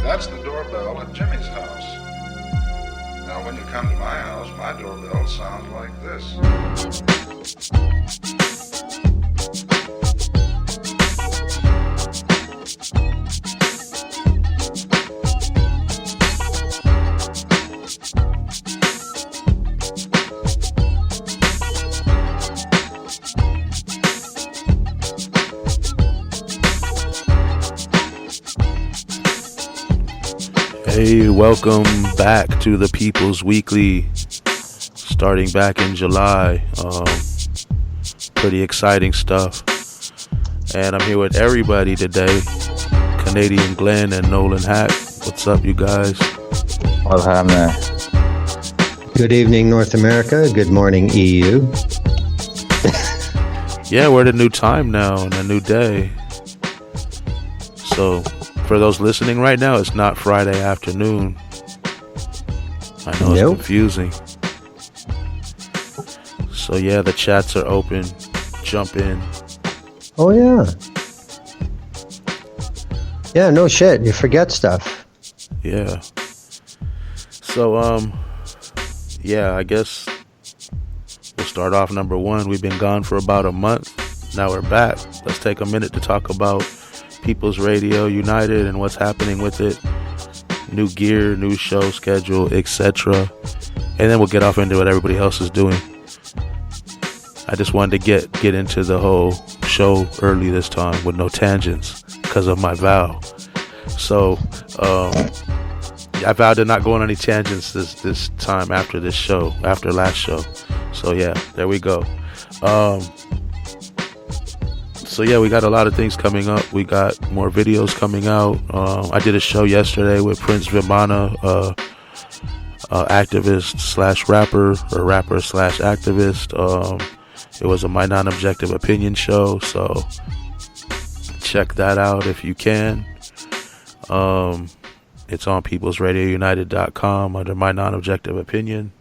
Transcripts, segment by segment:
That's the doorbell at Jimmy's house. Now, when you come to my house, my doorbell sounds like this. Hey, welcome back to the People's Weekly, starting back in July. Pretty exciting stuff. And I'm here with everybody today. Canadian Glenn and Nolan Hack. What's up, you guys? What's happening? Good evening, North America. Good morning, EU. Yeah, we're at a new time now and a new day. So, for those listening right now, it's not Friday afternoon. I know it's confusing. So yeah, the chats are open. Jump in. Oh yeah. Yeah, no shit. You forget stuff. Yeah. So yeah, I guess we'll start off number one. We've been gone for about a month. Now we're back. Let's take a minute to talk about People's Radio United and what's happening with it. New gear, new show schedule, etc. And then we'll get off into what everybody else is doing. I just wanted to get into the whole show early this time with no tangents because of my vow. So I vowed to not go on any tangents this time after this show, after last show. So yeah, there we go. So yeah, we got a lot of things coming up. We got more videos coming out. I did a show yesterday with Prince Vimana, activist slash rapper, or rapper slash activist. It was a My Non-Objective Opinion show, so check that out if you can. It's on peoplesradiounited.com under My Non-Objective Opinion.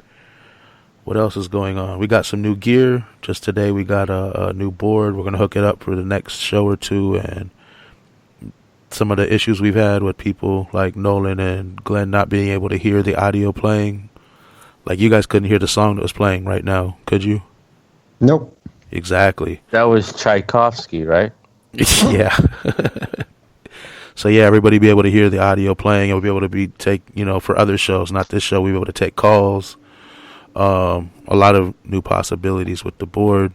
What else is going on? We got some new gear. Just today we got a new board. We're going to hook it up for the next show or two. And some of the issues we've had with people like Nolan and Glenn not being able to hear the audio playing. Like you guys couldn't hear the song that was playing right now, could you? Nope. Exactly. That was Tchaikovsky, right? Yeah. So yeah, everybody be able to hear the audio playing, and we'll be able to for other shows, not this show, we'll be able to take calls. A lot of new possibilities with the board.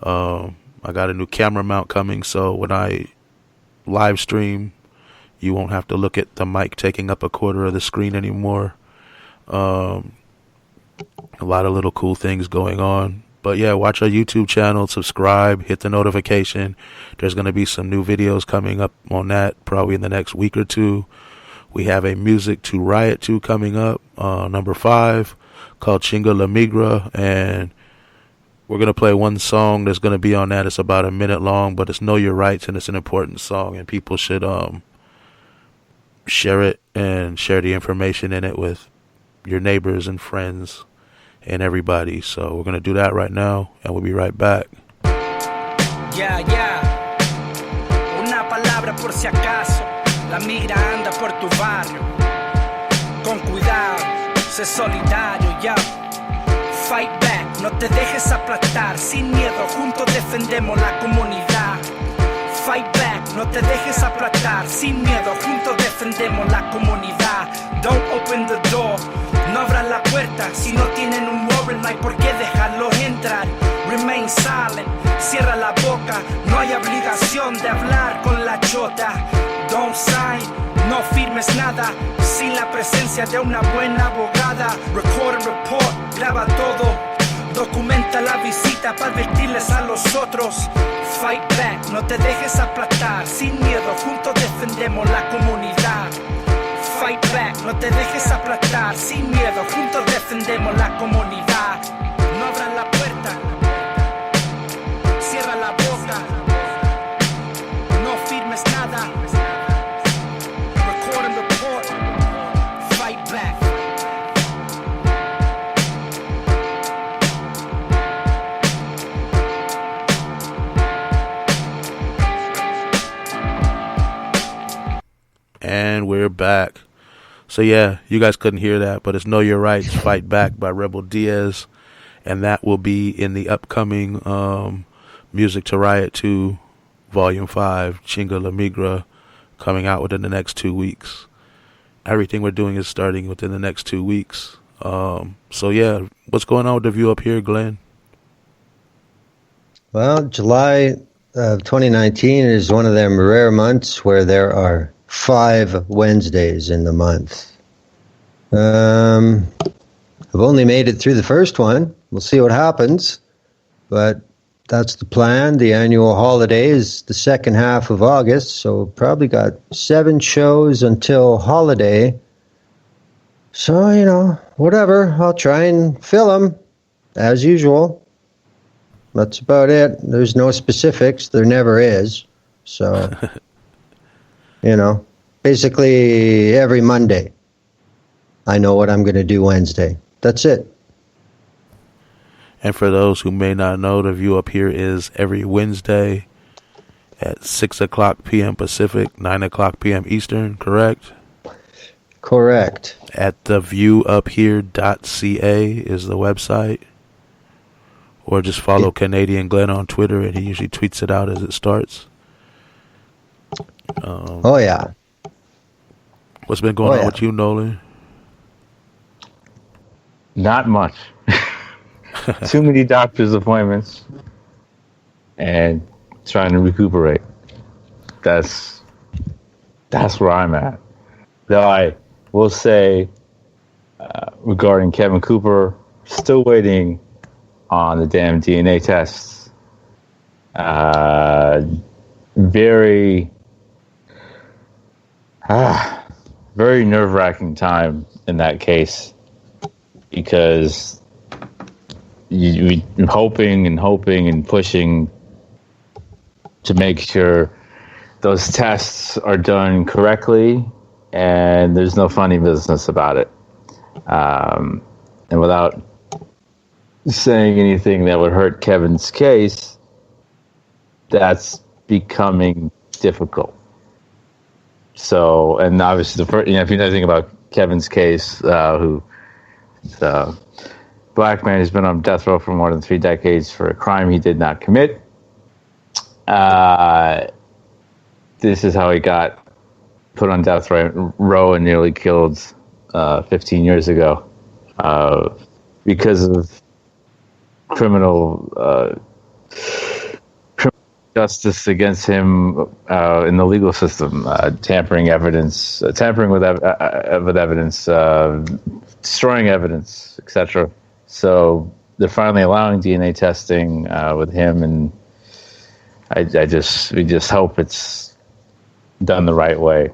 I got a new camera mount coming, so when I live stream, you won't have to look at the mic taking up a quarter of the screen anymore. A lot of little cool things going on. But yeah, watch our YouTube channel, subscribe, hit the notification. There's going to be some new videos coming up on that probably in the next week or two. We have a Music to Riot to coming up, number 5. Called Chinga La Migra, and we're going to play one song that's going to be on that. It's about a minute long, but it's Know Your Rights, and it's an important song, and people should share it and share the information in it with your neighbors and friends and everybody. So we're going to do that right now, and we'll be right back. Yeah, una palabra por si acaso. La migra anda por tu barrio. Con cuidado. Sé solidario, ya. Fight back, no te dejes aplastar. Sin miedo, juntos defendemos la comunidad. Fight back, no te dejes aplastar. Sin miedo, juntos defendemos la comunidad. Don't open the door, no abras la puerta. Si no tienen un warrant, no hay por qué dejarlos entrar. Remain silent, cierra la boca. No hay obligación de hablar con la chota. Don't sign, no firmes nada sin la presencia de una buena abogada. Record and report, graba todo. Documenta la visita para advertirles a los otros. Fight back, no te dejes aplastar. Sin miedo, juntos defendemos la comunidad. Fight back, no te dejes aplastar. Sin miedo, juntos defendemos la comunidad. No abras la puerta, cierra la boca. No firmes nada. Record and report. Fight back. And we're back. So yeah, you guys couldn't hear that, but it's Know Your Rights, Fight Back by Rebel Diaz. And that will be in the upcoming Music to Riot 2 Volume 5, Chinga La Migra, coming out within the next 2 weeks. Everything we're doing is starting within the next 2 weeks. So yeah, what's going on with the view up here, Glenn? Well, July of 2019 is one of them rare months where there are 5 Wednesdays in the month. I've only made it through the first one. We'll see what happens. But that's the plan. The annual holiday is the second half of August, so probably got 7 shows until holiday. So, whatever. I'll try and fill them, as usual. That's about it. There's no specifics. There never is. So, basically every Monday, I know what I'm going to do Wednesday. That's it. And for those who may not know, the view up here is every Wednesday at 6 o'clock p.m. Pacific, 9 o'clock p.m. Eastern, correct? Correct. At theviewuphere.ca is the website. Or just follow Canadian Glenn on Twitter, and he usually tweets it out as it starts. Oh, yeah. What's been going on with you, Nolan? Not much. Too many doctor's appointments and trying to recuperate. That's where I'm at. Though I will say, regarding Kevin Cooper, still waiting on the damn DNA tests. Very nerve-wracking time in that case, because you're hoping and pushing to make sure those tests are done correctly, and there's no funny business about it. And without saying anything that would hurt Kevin's case, that's becoming difficult. So, and obviously, if you know anything about Kevin's case, who the black man who's been on death row for more than 3 decades for a crime he did not commit. This is how he got put on death row and nearly killed 15 years ago because of criminal justice against him in the legal system, tampering with evidence, destroying evidence, etc. So they're finally allowing DNA testing with him, and we just hope it's done the right way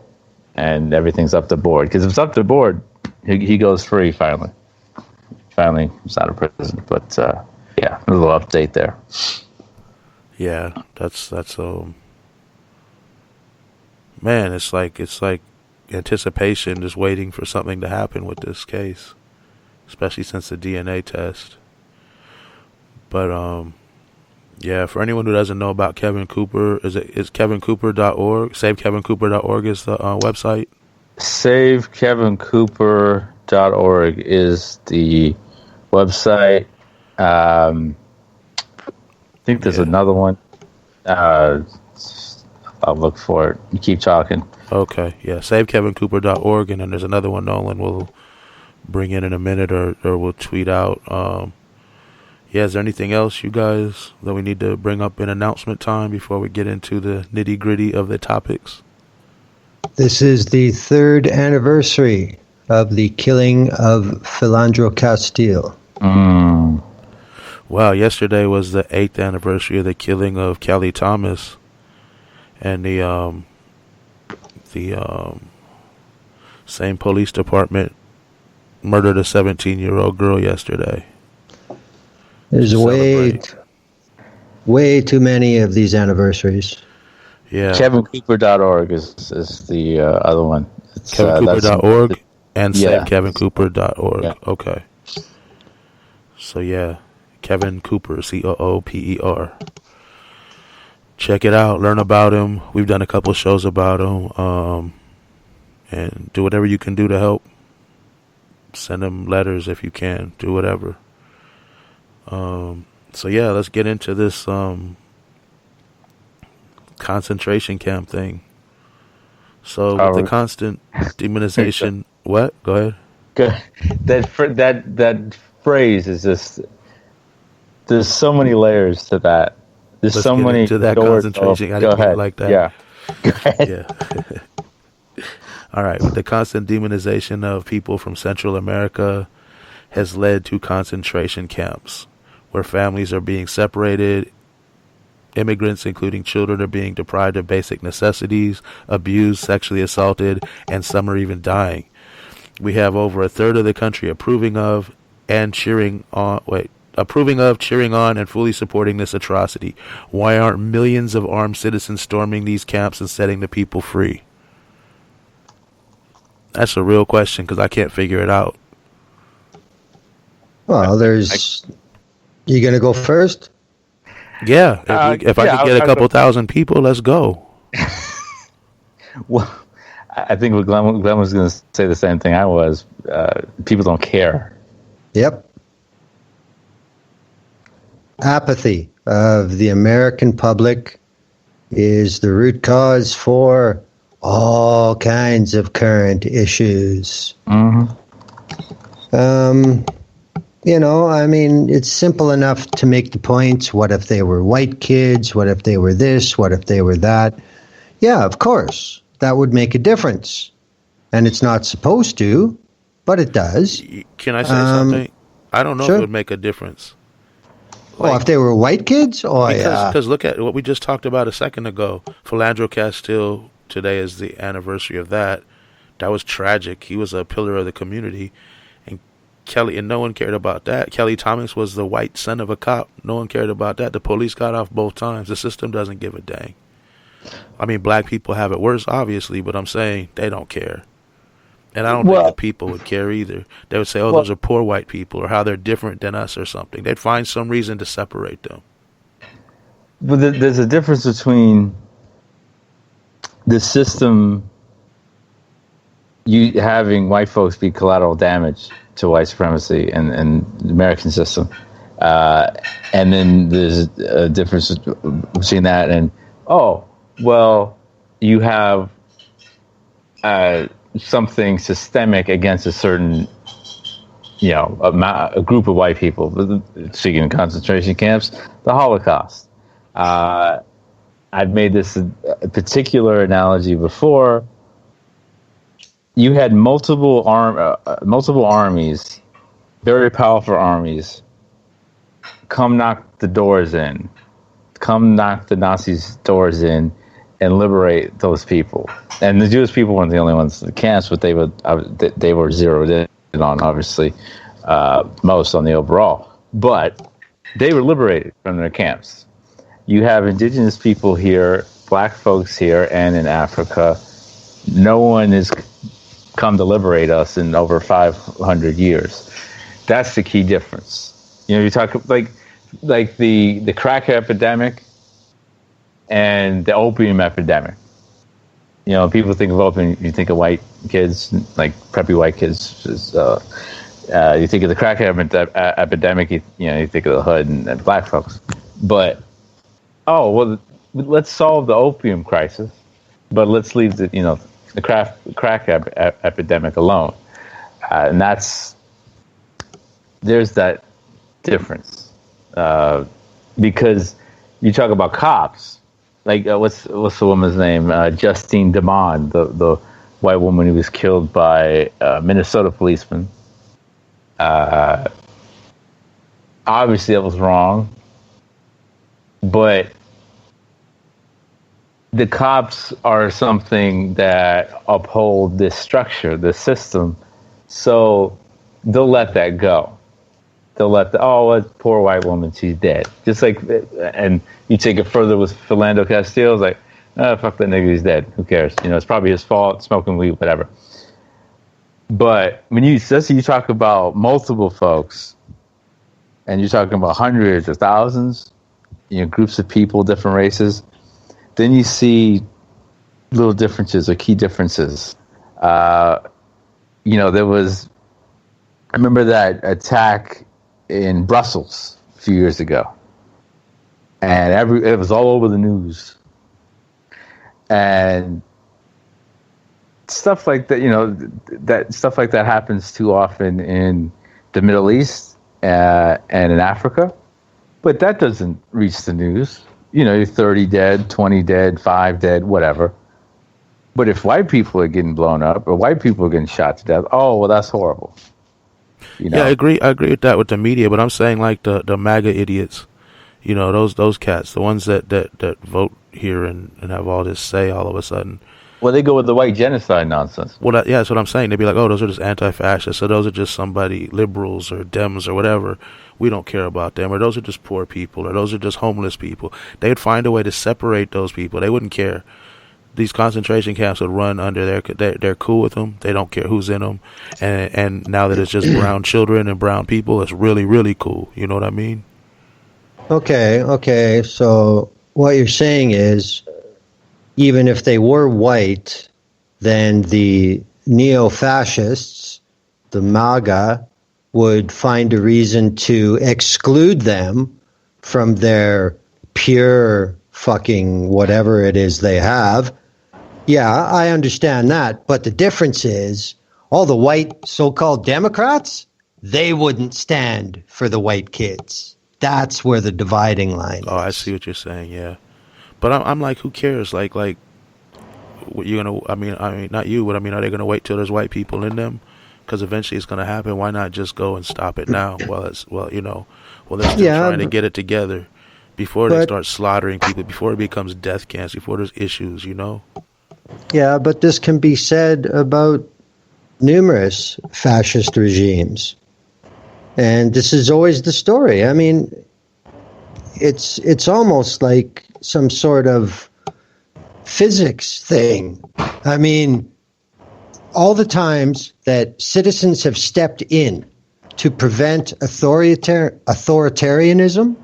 and everything's up to board. Because if it's up to board, he goes free finally. Finally, he's out of prison. But yeah, a little update there. Yeah, that's man, it's like anticipation, just waiting for something to happen with this case, especially since the DNA test. But yeah, for anyone who doesn't know about Kevin Cooper, is kevincooper.org? SaveKevinCooper.org is the website. SaveKevinCooper.org is the website. I think there's another one. I'll look for it. You keep talking. Okay, yeah, SaveKevinCooper.org, and then there's another one Nolan will bring in a minute, or we'll tweet out. Yeah, is there anything else, you guys, that we need to bring up in announcement time before we get into the nitty-gritty of the topics? This is the 3rd anniversary of the killing of Philandro Castile. Wow, yesterday was the 8th anniversary of the killing of Kelly Thomas, and the same police department murdered a 17-year-old girl yesterday. There's way too many of these anniversaries. Yeah, KevinCooper.org is the other one. It's KevinCooper.org and yeah. SaveKevinCooper.org. Yeah. Okay. So yeah, Kevin Cooper, Cooper. Check it out. Learn about him. We've done a couple shows about him. and do whatever you can do to help. Send them letters if you can. Do whatever. So yeah, let's get into this concentration camp thing. So with the constant demonization, what? Go ahead. That phrase is just. There's so many layers to that. There's Let's so get many into that concentration. I didn't mean it like that. Yeah. Go ahead. Yeah. All right. With the constant demonization of people from Central America has led to concentration camps where families are being separated. Immigrants, including children, are being deprived of basic necessities, abused, sexually assaulted, and some are even dying. We have over a third of the country approving of, cheering on, and fully supporting this atrocity. Why aren't millions of armed citizens storming these camps and setting the people free? That's a real question because I can't figure it out. Well, you going to go first? Yeah. If I could get a couple thousand people, let's go. Well, I think what Glenn was going to say the same thing I was. People don't care. Yep. Apathy of the American public is the root cause for all kinds of current issues. Mm-hmm. It's simple enough to make the points. What if they were white kids? What if they were this? What if they were that? Yeah, of course. That would make a difference. And it's not supposed to, but it does. Can I say something? I don't know sure. if it would make a difference. If they were white kids? Because look at what we just talked about a second ago. Philandro Castile, today is the anniversary of that. That was tragic. He was a pillar of the community. And no one cared about that. Kelly Thomas was the white son of a cop. No one cared about that. The police got off both times. The system doesn't give a dang. I mean, black people have it worse, obviously, but I'm saying they don't care. And I don't think the people would care either. They would say, those are poor white people, or how they're different than us or something. They'd find some reason to separate them. But there's a difference between the system, you having white folks be collateral damage to white supremacy and the American system. And then there's a difference between that and, you have something systemic against a certain, a group of white people. Speaking of concentration camps, the Holocaust. I've made this a particular analogy before. You had multiple armies, very powerful armies, come knock the Nazis' doors in, and liberate those people. And the Jewish people weren't the only ones in the camps, but they were zeroed in on, obviously, most on the overall. But they were liberated from their camps. You have indigenous people here, black folks here, and in Africa. No one has come to liberate us in over 500 years. That's the key difference. You talk like the crack epidemic and the opium epidemic. People think of opium, you think of white kids, like preppy white kids. You think of the crack epidemic, you think of the hood and black folks. But let's solve the opium crisis, but let's leave the crack epidemic alone, and there's that difference because you talk about cops. Like what's the woman's name? Justine Demond, the white woman who was killed by a Minnesota policeman. Obviously, that was wrong, but the cops are something that uphold this structure, this system, so they'll let that go. They'll let poor white woman, she's dead. Just like, and you take it further with Philandro Castile, it's like, fuck that nigga, he's dead. Who cares? It's probably his fault, smoking weed, whatever. But when you talk about multiple folks, and you're talking about hundreds or thousands, groups of people, different races, then you see little differences or key differences. There was, I remember that attack in Brussels a few years ago, and it was all over the news, and stuff like that. That stuff like that happens too often in the Middle East and in Africa, but that doesn't reach the news. 30 dead, 20 dead, 5 dead, whatever. But if white people are getting blown up or white people are getting shot to death, oh, well, that's horrible. Yeah, I agree with that with the media, but I'm saying like the MAGA idiots, those cats, the ones that vote here and have all this say all of a sudden. Well, they go with the white genocide nonsense. Well, yeah, that's what I'm saying. They'd be like, oh, those are just anti-fascists, so those are just somebody, liberals or Dems or whatever. We don't care about them, or those are just poor people, or those are just homeless people. They'd find a way to separate those people. They wouldn't care. These concentration camps would run under they're cool with them. They don't care who's in them. And now that it's just brown children and brown people, it's really, really cool. You know what I mean? Okay. So what you're saying is, even if they were white, then the neo-fascists, the MAGA, would find a reason to exclude them from their pure fucking whatever it is they have. Yeah, I understand that. But the difference is all the white so-called Democrats, they wouldn't stand for the white kids. That's where the dividing line is. Oh, I see what you're saying, yeah. But I'm like, who cares? Like, you're gonna. I mean, not you, but I mean, are they gonna wait till there's white people in them? Because eventually it's gonna happen. Why not just go and stop it now? They're still trying to get it together before they start slaughtering people, before it becomes death camps, before there's issues. Yeah, but this can be said about numerous fascist regimes, and this is always the story. I mean, it's almost like some sort of physics thing. I mean, all the times that citizens have stepped in to prevent authoritarianism,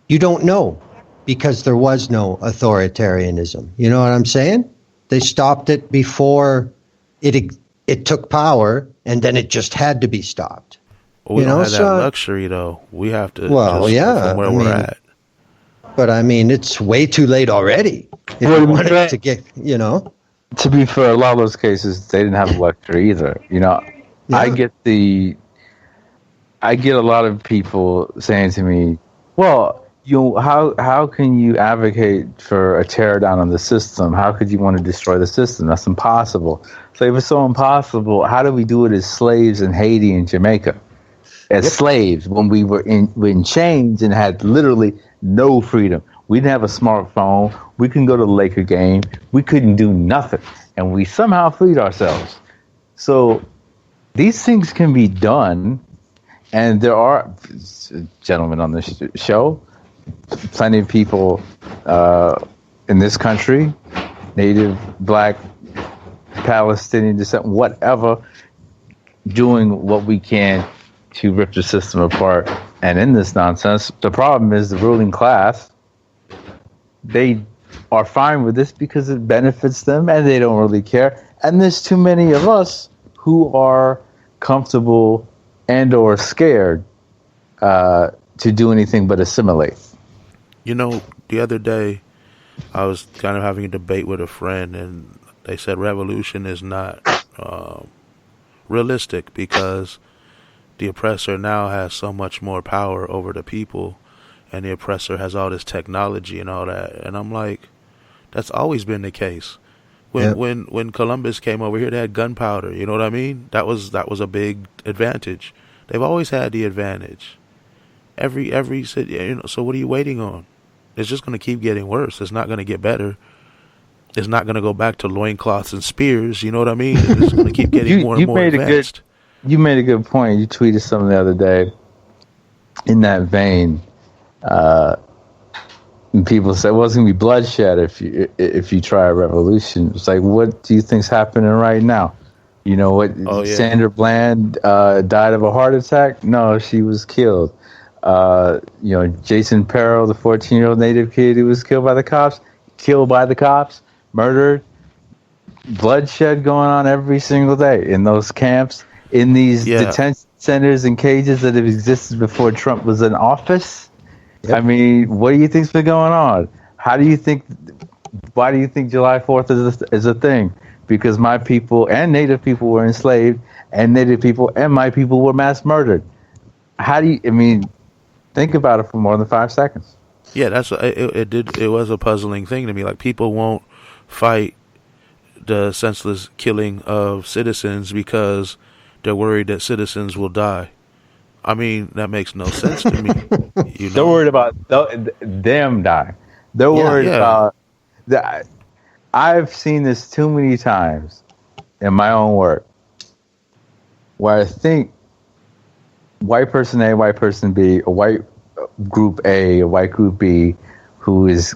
you don't know, because there was no authoritarianism. You know what I'm saying? They stopped it before it took power, and then it just had to be stopped. Well, we don't have that luxury, though. We have to from where we're at. But I mean, it's way too late already. If you wanted to get, To be fair, a lot of those cases, they didn't have a luxury either. Yeah. I get a lot of people saying to me, well, how can you advocate for a tear down of the system? How could you want to destroy the system? That's impossible. So if it's so impossible, how do we do it as slaves in Haiti and Jamaica? As slaves, when we were in chains and had literally no freedom. We didn't have a smartphone. We couldn't go to the Laker game. We couldn't do nothing. And we somehow freed ourselves. So these things can be done. And there are gentlemen on this show, plenty of people in this country, native, black, Palestinian descent, whatever, doing what we can to rip the system apart and end this nonsense. The problem is the ruling class, they are fine with this because it benefits them and they don't really care. And there's too many of us who are comfortable and or scared to do anything but assimilate. The other day I was kind of having a debate with a friend, and they said revolution is not realistic because the oppressor now has so much more power over the people, and the oppressor has all this technology and all that. And I'm like, that's always been the case. When Columbus came over here, they had gunpowder. You know what I mean? That was a big advantage. They've always had the advantage. Every city. So what are you waiting on? It's just going to keep getting worse. It's not going to get better. It's not going to go back to loincloths and spears. You know what I mean? It's going to keep getting more and more advanced. You made a good point. You tweeted something the other day in that vein. And people said, well, it's going to be bloodshed if you try a revolution. It's like, what do you think's happening right now? You know what? Oh, yeah. Sandra Bland died of a heart attack? No, she was killed. Jason Perro, the 14-year-old native kid who was killed by the cops, murdered. bloodshed going on every single day in those camps, in these detention centers and cages that have existed before Trump was in office. Yep. I mean, what do you think's been going on? Why do you think July 4th is a thing? Because my people and Native people were enslaved, and Native people and my people were mass murdered. Think about it for more than 5 seconds. Yeah, it was a puzzling thing to me. Like, people won't fight the senseless killing of citizens because they're worried that citizens will die. I mean, that makes no sense to me. They're worried about them dying. They're worried about that. I've seen this too many times in my own work where I think white person A, white person B, a white group A, a white group B, who is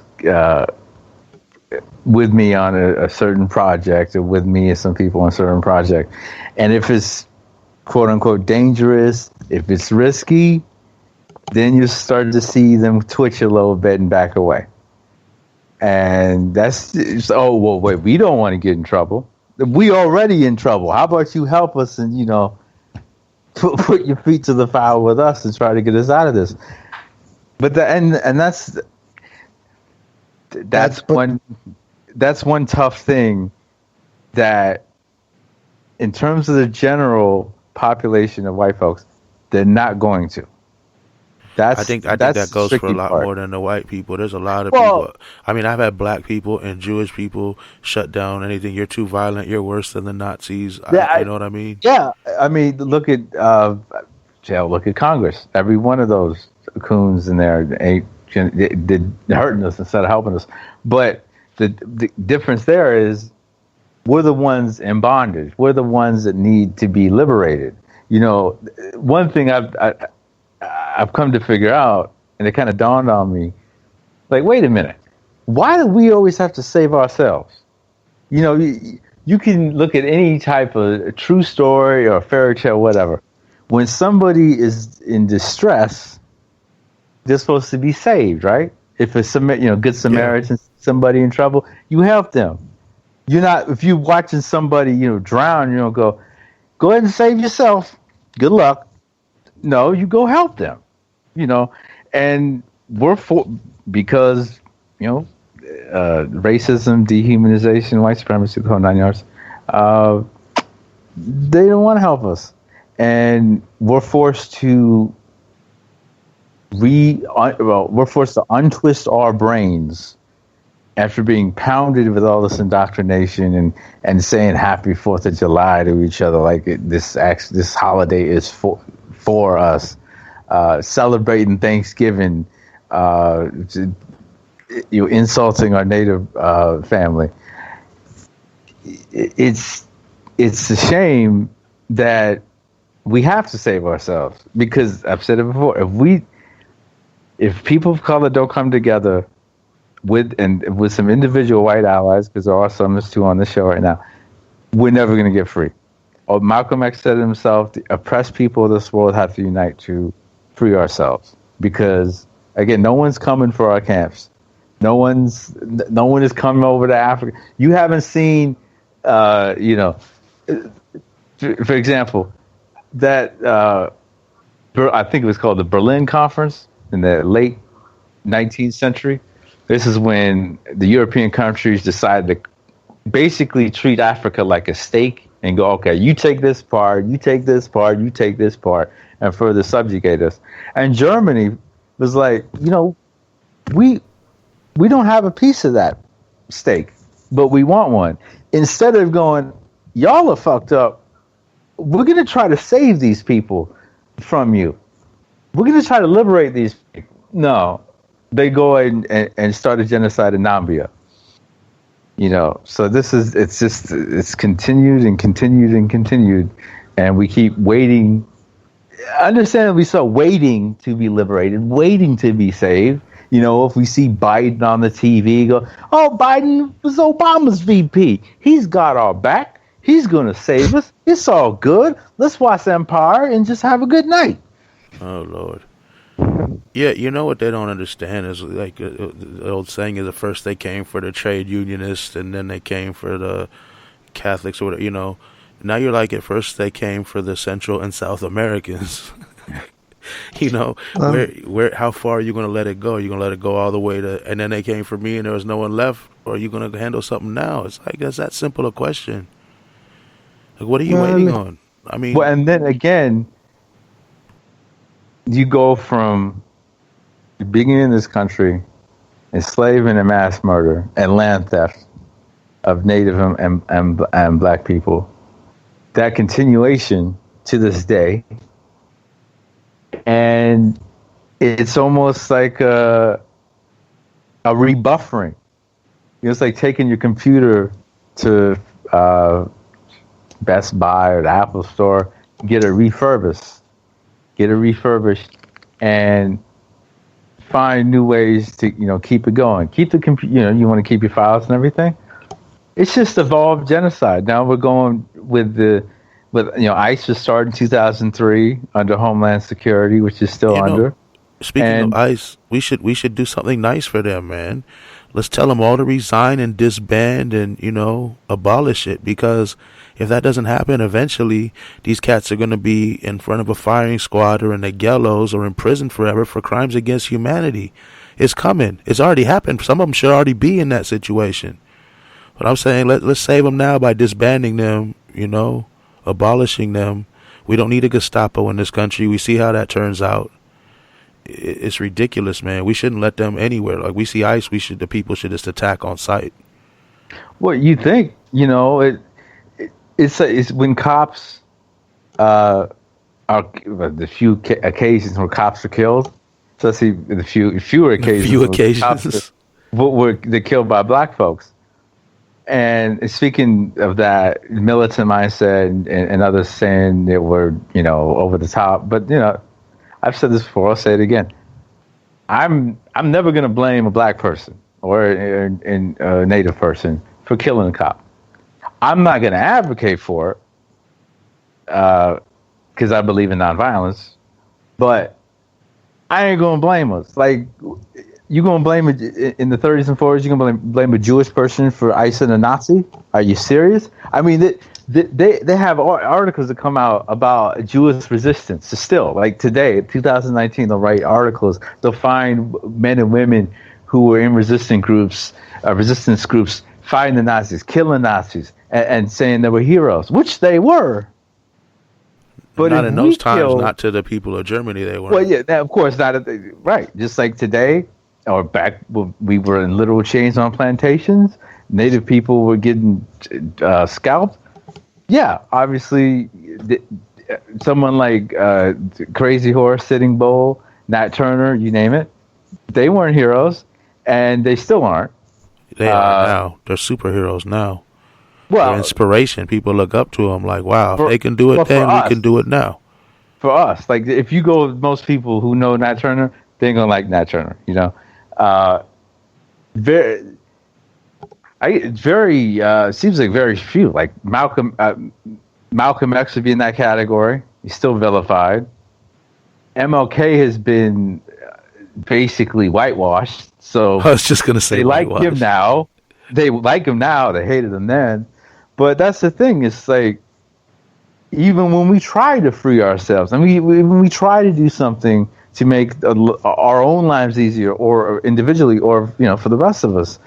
with me on a certain project, or with me and some people on a certain project. And if it's quote unquote dangerous, if it's risky, then you start to see them twitch a little bit and back away. And that's, wait, we don't want to get in trouble. We already in trouble. How about you help us and, put your feet to the fire with us and try to get us out of this. But that's one tough thing that, in terms of the general population of white folks, they're not going to. I think that goes for a lot more than the white people. There's a lot of people. I mean, I've had black people and Jewish people shut down anything. You're too violent. You're worse than the Nazis. You know what I mean? Yeah. I mean, look at Congress. Every one of those coons in there did hurting us instead of helping us. But the difference there is we're the ones in bondage. We're the ones that need to be liberated. One thing I've come to figure out, and it kind of dawned on me, like, wait a minute, why do we always have to save ourselves? You can look at any type of true story or fairy tale, whatever. When somebody is in distress, they're supposed to be saved, right? If it's good Samaritan, somebody in trouble, you help them. If you're watching somebody, drown, you don't go ahead and save yourself. Good luck. No, you go help them. And we're because racism, dehumanization, white supremacy, the whole 9 yards. They don't want to help us, and we're forced to untwist our brains after being pounded with all this indoctrination and saying Happy 4th of July to each other like this holiday is for us. Celebrating Thanksgiving, insulting our Native family. It's a shame that we have to save ourselves, because I've said it before. If people of color don't come together with some individual white allies, because there are some, there's two on the show right now, we're never going to get free. Malcolm X said it himself: the oppressed people of this world have to unite to free ourselves. Because again, no one's coming for our camps. No one is coming over to Africa. You haven't seen, for example, that I think it was called the Berlin Conference in the late 19th century. This is when the European countries decided to basically treat Africa like a steak and go, okay, you take this part, you take this part, you take this part, and further subjugate us. And Germany was like, we don't have a piece of that steak, but we want one. Instead of going, y'all are fucked up, we're going to try to save these people from you. We're going to try to liberate these people. No, they go and start a genocide in Nambia. So it's continued and continued and continued, and we keep waiting. Understandably so, waiting to be liberated, waiting to be saved. If we see Biden on the TV, go, oh, Biden was Obama's VP. He's got our back. He's going to save us. It's all good. Let's watch Empire and just have a good night. Oh, Lord. Yeah, what they don't understand is, like, the old saying is, at first they came for the trade unionists, and then they came for the Catholics or whatever, you know. Now you're like, at first they came for the Central and South Americans. You know, where how far are you going to let it go? You're going to let it go all the way to, and then they came for me and there was no one left, or are you going to handle something now? It's like, that's that simple a question. Like, what are you waiting on? I mean, well, and then again, you go from being in this country, enslaving and mass murder and land theft of Native and Black people, that continuation to this day. And it's almost like a rebuffering. It's like taking your computer to Best Buy or the Apple Store, get it refurbished, and find new ways to, you know, keep it going. Keep the computer. You know, you want to keep your files and everything. It's just evolved genocide. Now we're going with ICE was started in 2003 under Homeland Security, which is still under. Speaking of ICE, we should do something nice for them, man. Let's tell them all to resign and disband and, you know, abolish it, because if that doesn't happen, eventually these cats are going to be in front of a firing squad or in the gallows or in prison forever for crimes against humanity. It's coming. It's already happened. Some of them should already be in that situation. But I'm saying let's save them now by disbanding them, you know, abolishing them. We don't need a Gestapo in this country. We see how that turns out. It's ridiculous, man. We shouldn't let them anywhere. Like, we see ICE, the people should just attack on sight. Well, you think, you know, it's when cops are the few occasions where cops are killed. So let's see, the fewer occasions. They're killed by Black folks. And speaking of that militant mindset and others saying they were, you know, over the top, but, you know, I've said this before, I'll say it again. I'm never going to blame a Black person or a Native person for killing a cop. I'm not going to advocate for it because I believe in nonviolence, but I ain't going to blame us. Like, you going to blame it in the 30s and 40s? You going to blame a Jewish person for icing a Nazi? Are you serious? I mean, they have articles that come out about Jewish resistance. Still, like today, 2019, they'll write articles. They'll find men and women who were in resistance groups, fighting the Nazis, killing Nazis, and saying they were heroes, which they were. But not in those times, not to the people of Germany, they weren't. Well, yeah, of course not. Right, just like today, or back when we were in literal chains on plantations, Native people were getting scalped. Yeah, obviously, someone like Crazy Horse, Sitting Bull, Nat Turner, you name it, they weren't heroes, and they still aren't. They are now. They're superheroes now. Well, they're inspiration. People look up to them like, wow, if they can do it then, we can do it now. For us, like, if you go with most people who know Nat Turner, they're going to like Nat Turner, you know. Seems like very few. Like Malcolm X would be in that category. He's still vilified. MLK has been basically whitewashed. So I was just gonna say they like him now. They like him now. They hated him then. But that's the thing. It's like, even when we try to free ourselves, and when we try to do something to make our own lives easier, or individually, or, you know, for the rest of us,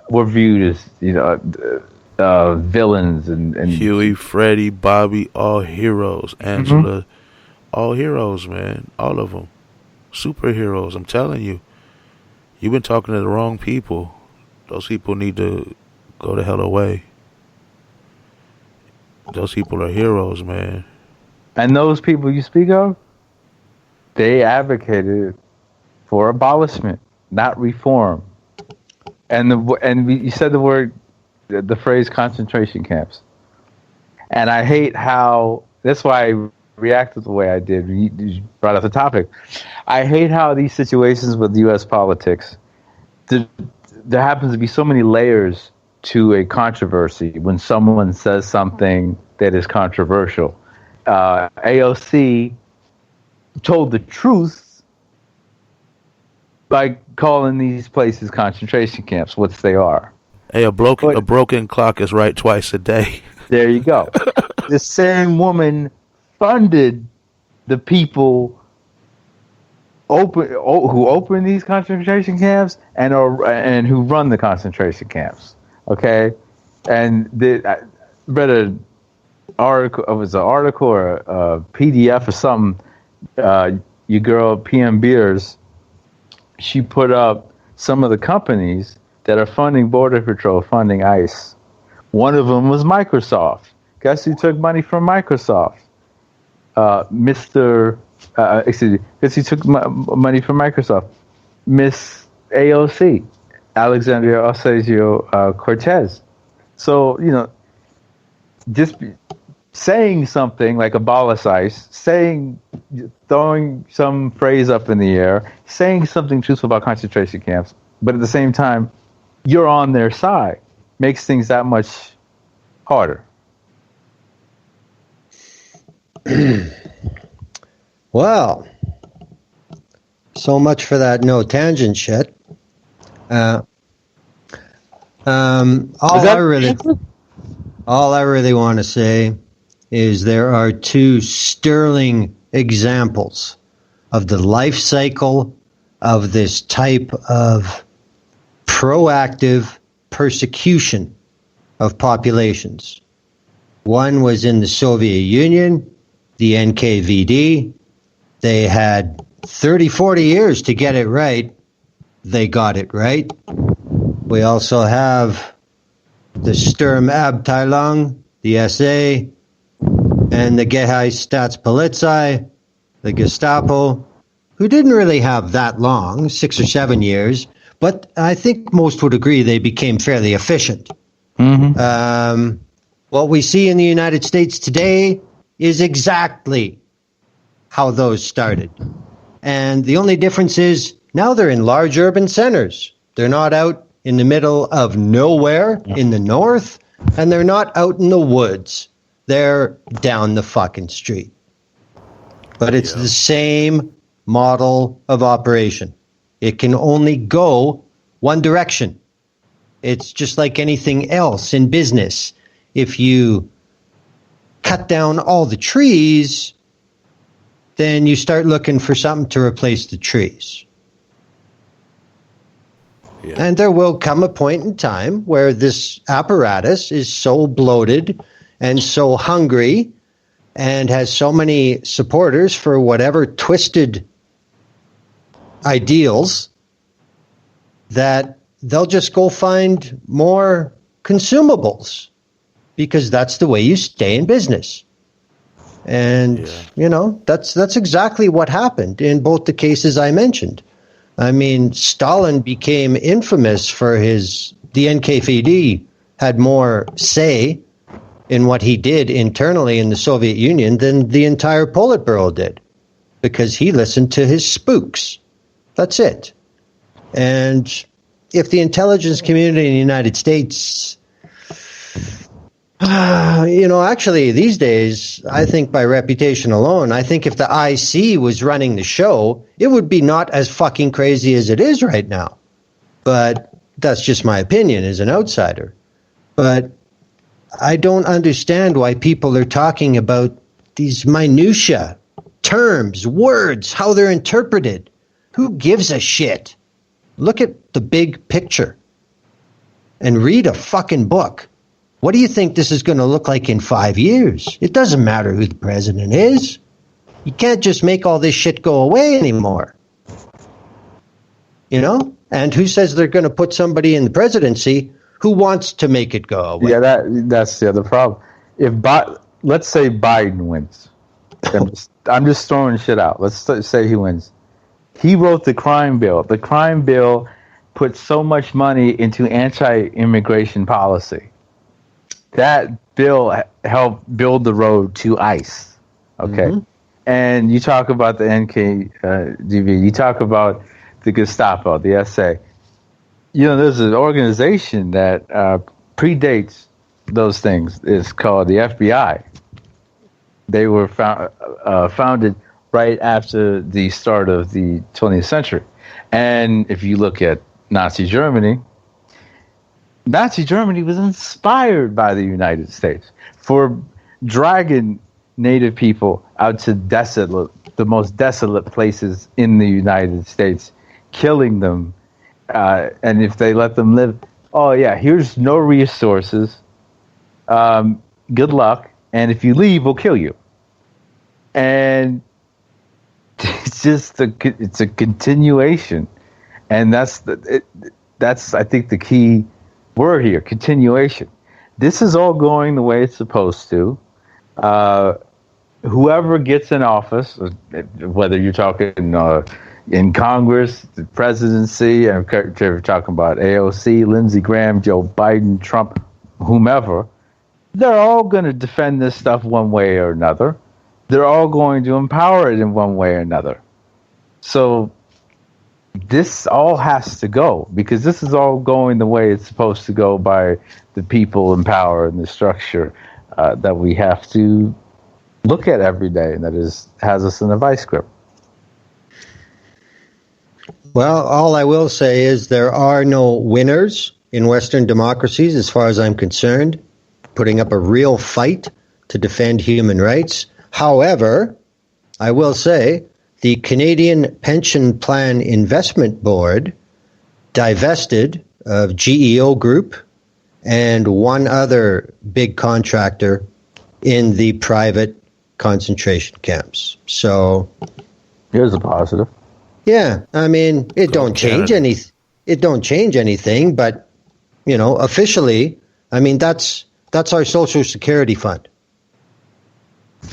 we're viewed as, you know, villains and Huey, Freddie, Bobby, all heroes. Angela, all heroes, man, all of them, superheroes. I'm telling you, you've been talking to the wrong people. Those people need to go the hell away. Those people are heroes, man. And those people you speak of, they advocated for abolishment, not reform. And you said the phrase concentration camps. And I hate how, that's why I reacted the way I did. You brought up the topic. I hate how these situations with U.S. politics, there happens to be so many layers to a controversy when someone says something that is controversial. AOC told the truth by calling these places concentration camps, which they are. Hey, a broken clock is right twice a day. There you go. The same woman funded the people who open these concentration camps and who run the concentration camps. Okay, and I read an article. It was an article or a PDF or something. Your girl PM Beers, she put up some of the companies that are funding Border Patrol, funding ICE. One of them was Microsoft. Guess who took money from Microsoft? Guess who took money from Microsoft? Miss AOC, Alexandria Ocasio-Cortez. So, just saying something like abolish ICE, throwing some phrase up in the air, saying something truthful about concentration camps, but at the same time, you're on their side, makes things that much harder. Well, so much for that no tangent shit. All I really want to say is there are two sterling examples of the life cycle of this type of proactive persecution of populations. One was in the Soviet Union, the NKVD. They had 30, 40 years to get it right. They got it right. We also have the Sturmabteilung, the SA, and the Geheimstaatspolizei, the Gestapo, who didn't really have that long, 6 or 7 years, but I think most would agree they became fairly efficient. Mm-hmm. What we see in the United States today is exactly how those started. And the only difference is now they're in large urban centers. They're not out in the middle of nowhere in the north, and they're not out in the woods. They're down the fucking street. But it's the same model of operation. It can only go one direction. It's just like anything else in business. If you cut down all the trees, then you start looking for something to replace the trees. Yeah. And there will come a point in time where this apparatus is so bloated and so hungry and has so many supporters for whatever twisted ideals that they'll just go find more consumables, because that's the way you stay in business. And, that's exactly what happened in both the cases I mentioned. I mean, Stalin became infamous for the NKVD had more say in what he did internally in the Soviet Union than the entire Politburo did, because he listened to his spooks. That's it. And if the intelligence community in the United States, actually these days, I think by reputation alone, I think if the IC was running the show, it would be not as fucking crazy as it is right now. But that's just my opinion as an outsider. But I don't understand why people are talking about these minutia, terms, words, how they're interpreted. Who gives a shit? Look at the big picture and read a fucking book. What do you think this is going to look like in 5 years? It doesn't matter who the president is. You can't just make all this shit go away anymore. And who says they're going to put somebody in the presidency who wants to make it go away? Yeah, that's the other problem. Let's say Biden wins. I'm just throwing shit out. Let's say he wins. He wrote the crime bill. The crime bill put so much money into anti-immigration policy. That bill helped build the road to ICE. Okay. Mm-hmm. And you talk about the NKVD, you talk about the Gestapo, the SA. There's an organization that predates those things. It's called the FBI. They were founded right after the start of the 20th century. And if you look at Nazi Germany, Nazi Germany was inspired by the United States for dragging native people out to the most desolate places in the United States, killing them, and if they let them live, oh yeah, here's no resources, good luck, and if you leave, we'll kill you. And it's just it's a continuation, and that's I think the key word here: continuation. This is all going the way it's supposed to. Whoever gets in office, whether you're talking in Congress, the presidency, and we're talking about AOC, Lindsey Graham, Joe Biden, Trump, whomever, they're all going to defend this stuff one way or another. They're all going to empower it in one way or another. So this all has to go, because this is all going the way it's supposed to go by the people in power and the structure that we have to look at every day, and that has us in a vice grip. Well, all I will say is there are no winners in Western democracies, as far as I'm concerned, putting up a real fight to defend human rights. However, I will say the Canadian Pension Plan Investment Board divested of GEO Group and one other big contractor in the private concentration camps. So here's a positive. Yeah, I mean, it don't change anything, but officially, I mean, that's our Social Security fund.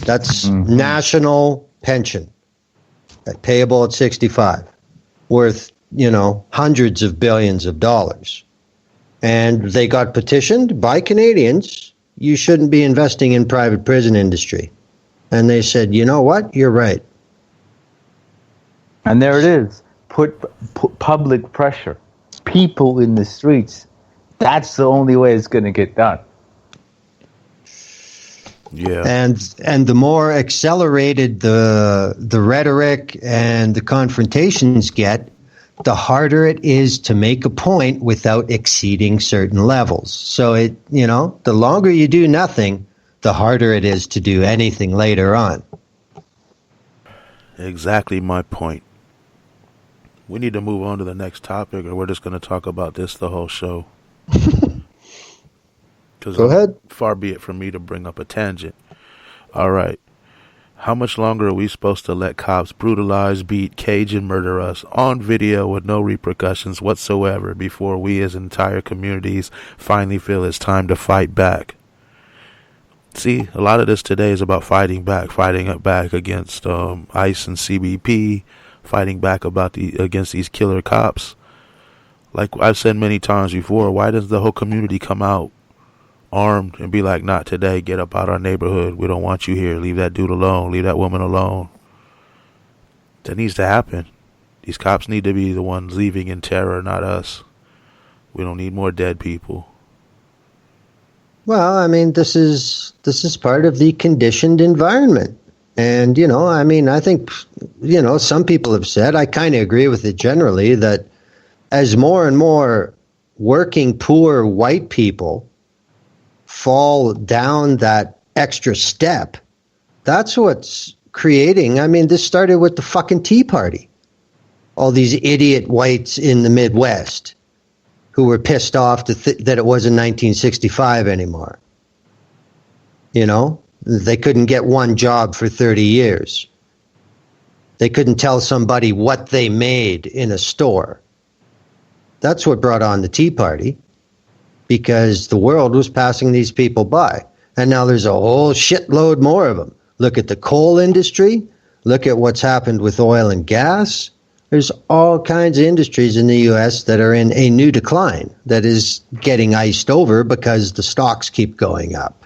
That's national pension, payable at 65, worth, hundreds of billions of dollars. And they got petitioned by Canadians, you shouldn't be investing in private prison industry. And they said, you know what? You're right. And there it is. Put public pressure. People in the streets. That's the only way it's going to get done. Yeah. And the more accelerated the rhetoric and the confrontations get, the harder it is to make a point without exceeding certain levels. So the longer you do nothing, the harder it is to do anything later on. Exactly my point. We need to move on to the next topic, or we're just going to talk about this the whole show. Go ahead. Far be it from me to bring up a tangent. All right. How much longer are we supposed to let cops brutalize, beat, cage, and murder us on video with no repercussions whatsoever before we as entire communities finally feel it's time to fight back? See, a lot of this today is about fighting back against ICE and CBP, fighting back against these killer cops. Like I've said many times before, why does the whole community come out armed and be like, not today, get up out our neighborhood, we don't want you here, leave that dude alone, leave that woman alone? That needs to happen. These cops need to be the ones leaving in terror, not us. We don't need more dead people. Well, I mean, this is part of the conditioned environment. And, I think, some people have said, I kind of agree with it generally, that as more and more working poor white people fall down that extra step, that's what's creating. I mean, this started with the fucking Tea Party. All these idiot whites in the Midwest who were pissed off that it wasn't 1965 anymore. They couldn't get one job for 30 years. They couldn't tell somebody what they made in a store. That's what brought on the Tea Party, because the world was passing these people by. And now there's a whole shitload more of them. Look at the coal industry. Look at what's happened with oil and gas. There's all kinds of industries in the U.S. that are in a new decline that is getting iced over because the stocks keep going up.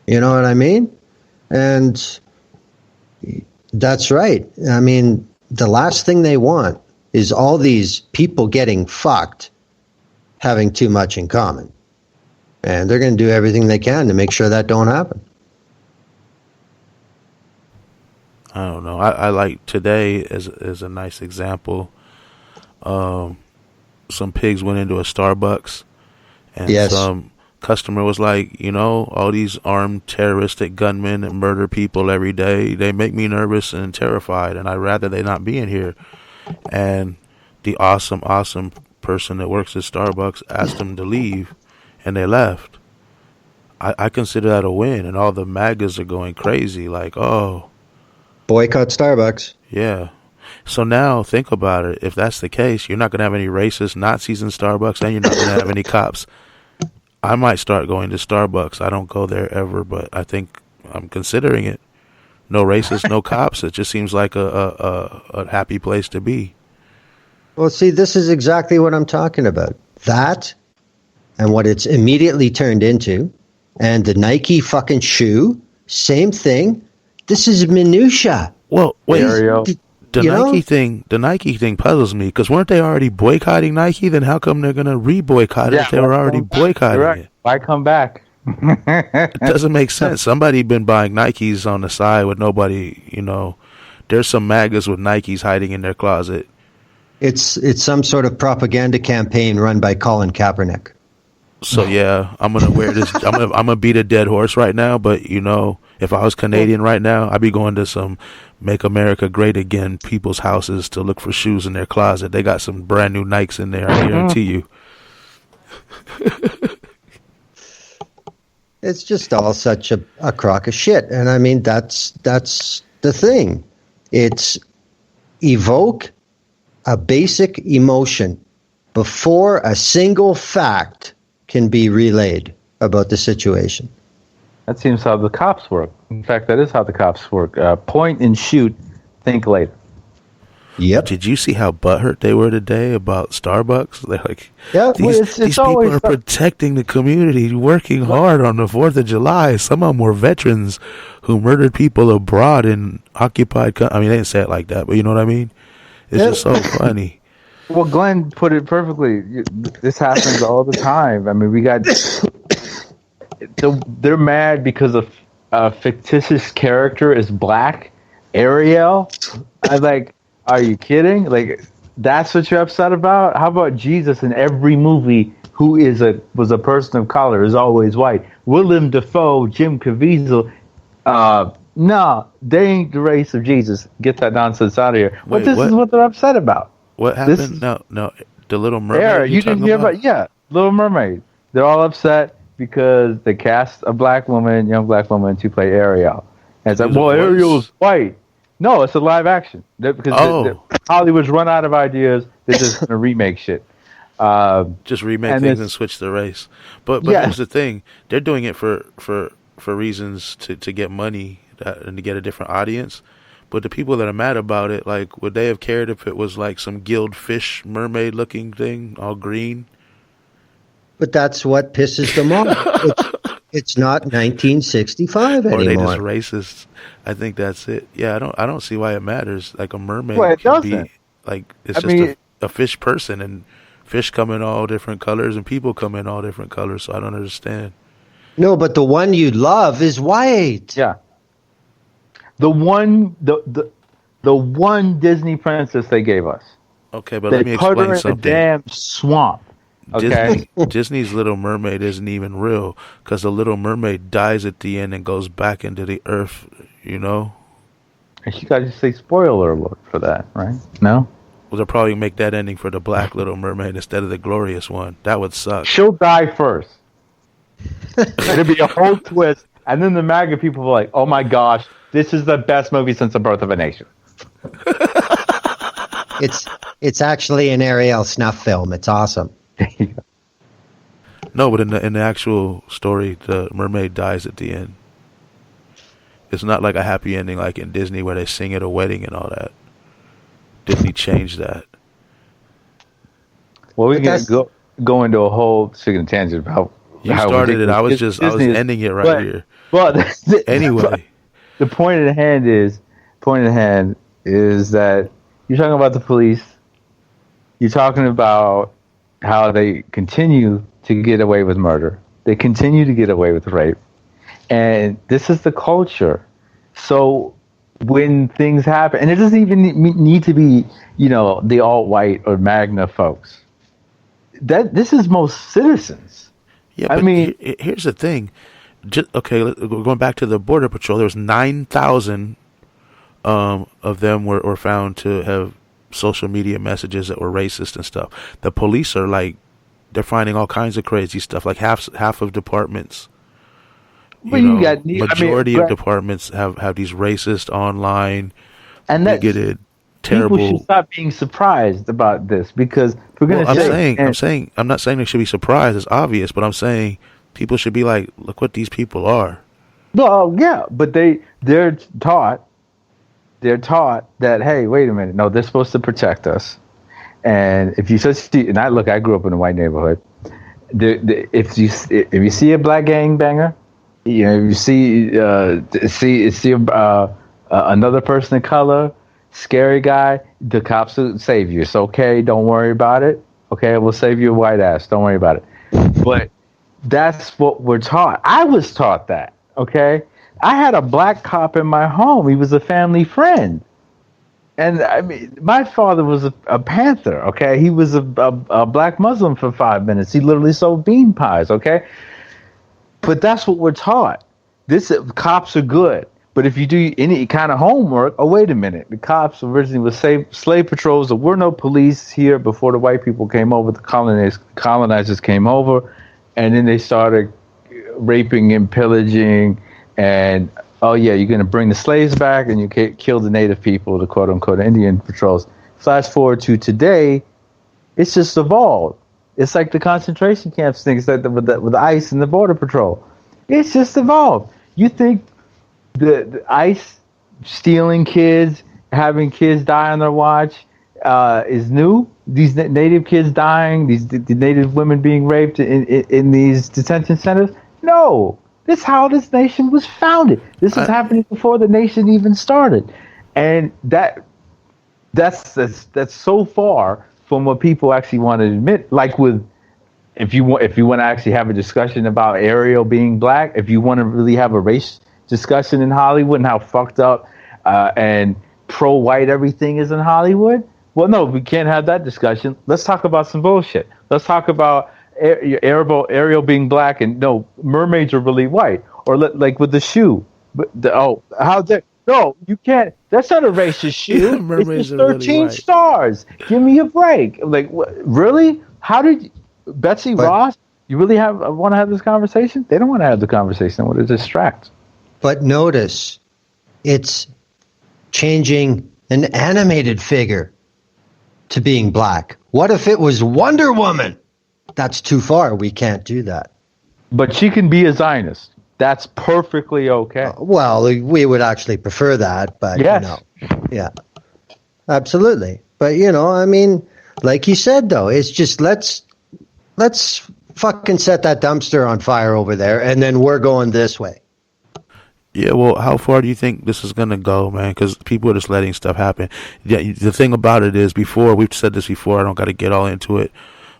You know what I mean? And that's right. I mean, the last thing they want is all these people getting fucked having too much in common. And they're going to do everything they can to make sure that don't happen. I don't know. I like today as a nice example. Some pigs went into a Starbucks And Yes. some customer was like, all these armed terroristic gunmen that murder people every day, they make me nervous and terrified, and I'd rather they not be in here. And the awesome person that works at Starbucks asked them to leave, and they left. I consider that a win, and all the MAGAs are going crazy, like, oh, Boycott Starbucks. yeah. So now think about it. If that's the case, you're not going to have any racist Nazis in Starbucks, and you're not going to have any cops. I might start going to Starbucks. I don't go there ever, but I think I'm considering it. No racists, no cops. It just seems like a happy place to be. Well, see, this is exactly what I'm talking about. That and what it's immediately turned into, and the Nike fucking shoe, same thing. This is minutia. Well, wait. Ariel. The Nike thing puzzles me, because weren't they already boycotting Nike? Then how come they're going to re-boycott it if they were already boycotting it? Why come back? It doesn't make sense. Somebody been buying Nikes on the side with nobody, There's some MAGAs with Nikes hiding in their closet. It's some sort of propaganda campaign run by Colin Kaepernick. So yeah, I'm gonna wear this. I'm gonna beat a dead horse right now. But if I was Canadian right now, I'd be going to some "Make America Great Again" people's houses to look for shoes in their closet. They got some brand new Nikes in there. I guarantee you. It's just all such a crock of shit. And I mean, that's the thing. It's evoke a basic emotion before a single fact can be relayed about the situation. That seems how the cops work. In fact, that is how the cops work. Point and shoot, think later. Yep. Did you see how butthurt they were today about Starbucks? They're like, Yeah, these people are protecting the community, working hard on the 4th of July. Some of them were veterans who murdered people abroad in occupied countries. I mean, they didn't say it like that, but you know what I mean? It's just so funny. Well, Glenn put it perfectly. This happens all the time. I mean, we got... They're mad because a fictitious character is black. Ariel? I'm like, are you kidding? Like, that's what you're upset about? How about Jesus in every movie who was a person of color is always white? Willem Dafoe, Jim Caviezel, no, they ain't the race of Jesus. Get that nonsense out of here. But this is what they're upset about. What happened? No, the Little Mermaid. Era, you didn't hear about? Yeah, Little Mermaid. They're all upset because they cast a young black woman, to play Ariel. And it's like, well, Ariel's white. No, it's a live action. Because Hollywood's run out of ideas. They're just going to remake shit. Just remake things and switch the race. But here's the thing. They're doing it for reasons to get money and to get a different audience. But the people that are mad about it, like, would they have cared if it was like some gilled fish mermaid looking thing, all green? But that's what pisses them off. It's not 1965 anymore. Or they just racist. I think that's it. Yeah, I don't see why it matters. Like, a mermaid can be like, it's a fish person, and fish come in all different colors and people come in all different colors, so I don't understand. No, but the one you love is white. Yeah. The one Disney princess they gave us. Okay, but let me explain something. They put her in a damn swamp. Okay. Disney's Little Mermaid isn't even real, because the Little Mermaid dies at the end and goes back into the earth, And you got to say spoiler alert for that, right? No? Well, they'll probably make that ending for the Black Little Mermaid instead of the glorious one. That would suck. She'll die first. It'll be a whole twist, and then the MAGA people will be like, oh my gosh, this is the best movie since The Birth of a Nation. It's actually an Ariel snuff film. It's awesome. No, but in the actual story, the mermaid dies at the end. It's not like a happy ending like in Disney where they sing at a wedding and all that. Disney changed that. Well, we can go into a whole tangent about you started it. I was ending it right here. Well, anyway, the point at hand is that you're talking about the police. You're talking about how they continue to get away with murder. They continue to get away with rape. And this is the culture. So when things happen, and it doesn't even need to be, the alt-white or MAGA folks. This is most citizens. Yeah, I but mean, here's the thing. Okay, going back to the Border Patrol, there was 9,000 of them were found to have social media messages that were racist and stuff. The police are like, they're finding all kinds of crazy stuff. Like half of departments, but you got, majority of departments have these racist online, and that's, bigoted, terrible. People should stop being surprised about this, because if we're going to I'm not saying they should be surprised. It's obvious, but I'm saying people should be like, look what these people are. Well, yeah, but they're taught that, hey, wait a minute, no, they're supposed to protect us. And if you see, and I grew up in a white neighborhood. If you see a black gangbanger, if you see another person of color, scary guy, the cops will save you. It's okay, don't worry about it. Okay, we'll save your white ass. Don't worry about it. But that's what we're taught. I was taught that. Okay, I had a black cop in my home. He was a family friend. And I mean, my father was a Panther, okay? He was a black Muslim for 5 minutes. He literally sold bean pies, okay? But that's what we're taught. Cops are good. But if you do any kind of homework, oh, wait a minute. The cops originally were slave patrols. There were no police here before the white people came over. The colonizers came over. And then they started raping and pillaging and... Oh, yeah, you're going to bring the slaves back and you kill the native people, the quote-unquote Indian patrols. Flash forward to today, it's just evolved. It's like the concentration camps things like with ICE and the Border Patrol. It's just evolved. You think the ICE stealing kids, having kids die on their watch is new? These native kids dying, the native women being raped in these detention centers? No. This is how this nation was founded. This is happening before the nation even started, and that's so far from what people actually want to admit. Like if you want to actually have a discussion about Ariel being black, if you want to really have a race discussion in Hollywood and how fucked up and pro-white everything is in Hollywood, well, no, we can't have that discussion. Let's talk about some bullshit. Let's talk about Ariel being black and no, mermaids are really white, or like with the shoe. No, you can't. That's not a racist shoe. Mermaids it's are 13 really white. stars. Give me a break. Like, what, really? How did Betsy Ross? You really want to have this conversation? They don't want to have the conversation. They want to distract. But notice, it's changing an animated figure to being black. What if it was Wonder Woman? That's too far. We can't do that. But she can be a Zionist. That's perfectly okay. Well, we would actually prefer that, but yes. Yeah, absolutely. But I mean, like you said, though, it's just let's fucking set that dumpster on fire over there, and then we're going this way. Yeah, well, how far do you think this is gonna go, man? Because people are just letting stuff happen. Yeah, the thing about it is, we've said this before. I don't got to get all into it.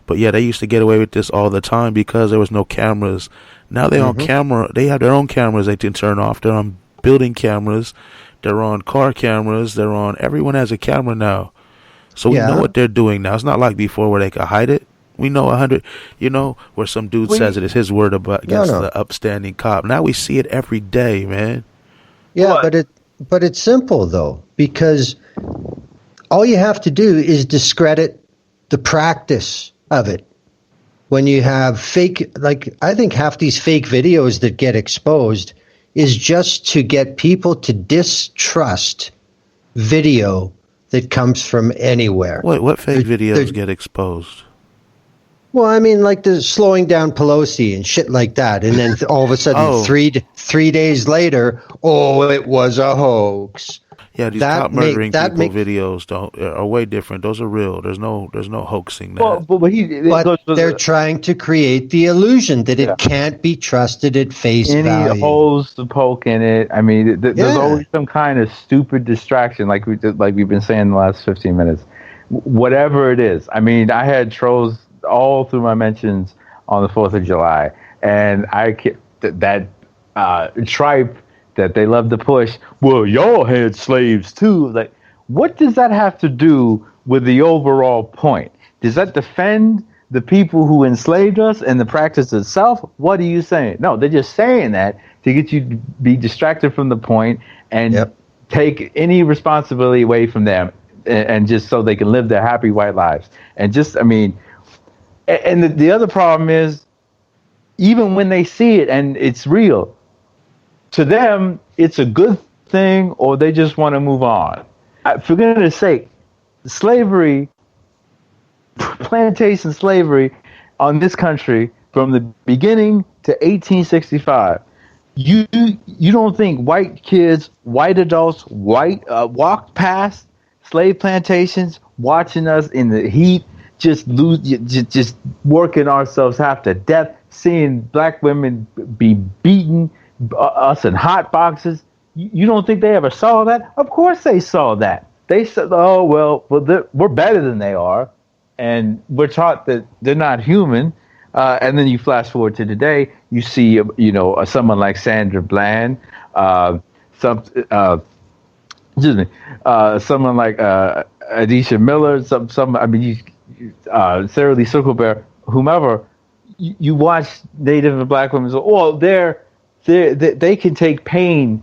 But yeah, they used to get away with this all the time because there was no cameras. Now they're on camera. They have their own cameras they can turn off. They're on building cameras. They're on car cameras. They're on. Everyone has a camera now. So we know what they're doing now. It's not like before where they could hide it. We know 100, where some dude says it is his word against the upstanding cop. Now we see it every day, man. Yeah, but it's simple, though, because all you have to do is discredit the practice of it. When you have fake, like I think half these fake videos that get exposed is just to get people to distrust video that comes from anywhere. Wait, what fake videos get exposed? Well, I mean, like the slowing down Pelosi and shit like that, and then all of a sudden, 3 days later, it was a hoax. Yeah, these cop murdering people videos are way different. Those are real. There's no hoaxing that. But they're trying to create the illusion that it can't be trusted at face value. Any holes to poke in it. I mean, there's always some kind of stupid distraction, like we've been saying in the last 15 minutes. Whatever it is. I mean, I had trolls all through my mentions on the 4th of July, and that tripe that they love to push. Well, y'all had slaves too. Like, what does that have to do with the overall point? Does that defend the people who enslaved us and the practice itself, what are you saying? No, they're just saying that to get you to be distracted from the point and take any responsibility away from them, and just so they can live their happy white lives. And just, I mean, and the other problem is, even when they see it and it's real, to them, it's a good thing, or they just want to move on. For goodness sake, slavery, plantation slavery on this country from the beginning to 1865. You don't think white kids, white adults, walked past slave plantations, watching us in the heat, just working ourselves half to death, seeing black women be beaten, us in hot boxes. You don't think they ever saw that? Of course they saw that. They said, "Oh well, we're better than they are," and we're taught that they're not human. And then you flash forward to today, you see, someone like Sandra Bland, someone like Adisha Miller, Sarah Lee Suckelbear, whomever. You watch Native and Black women. Oh, they can take pain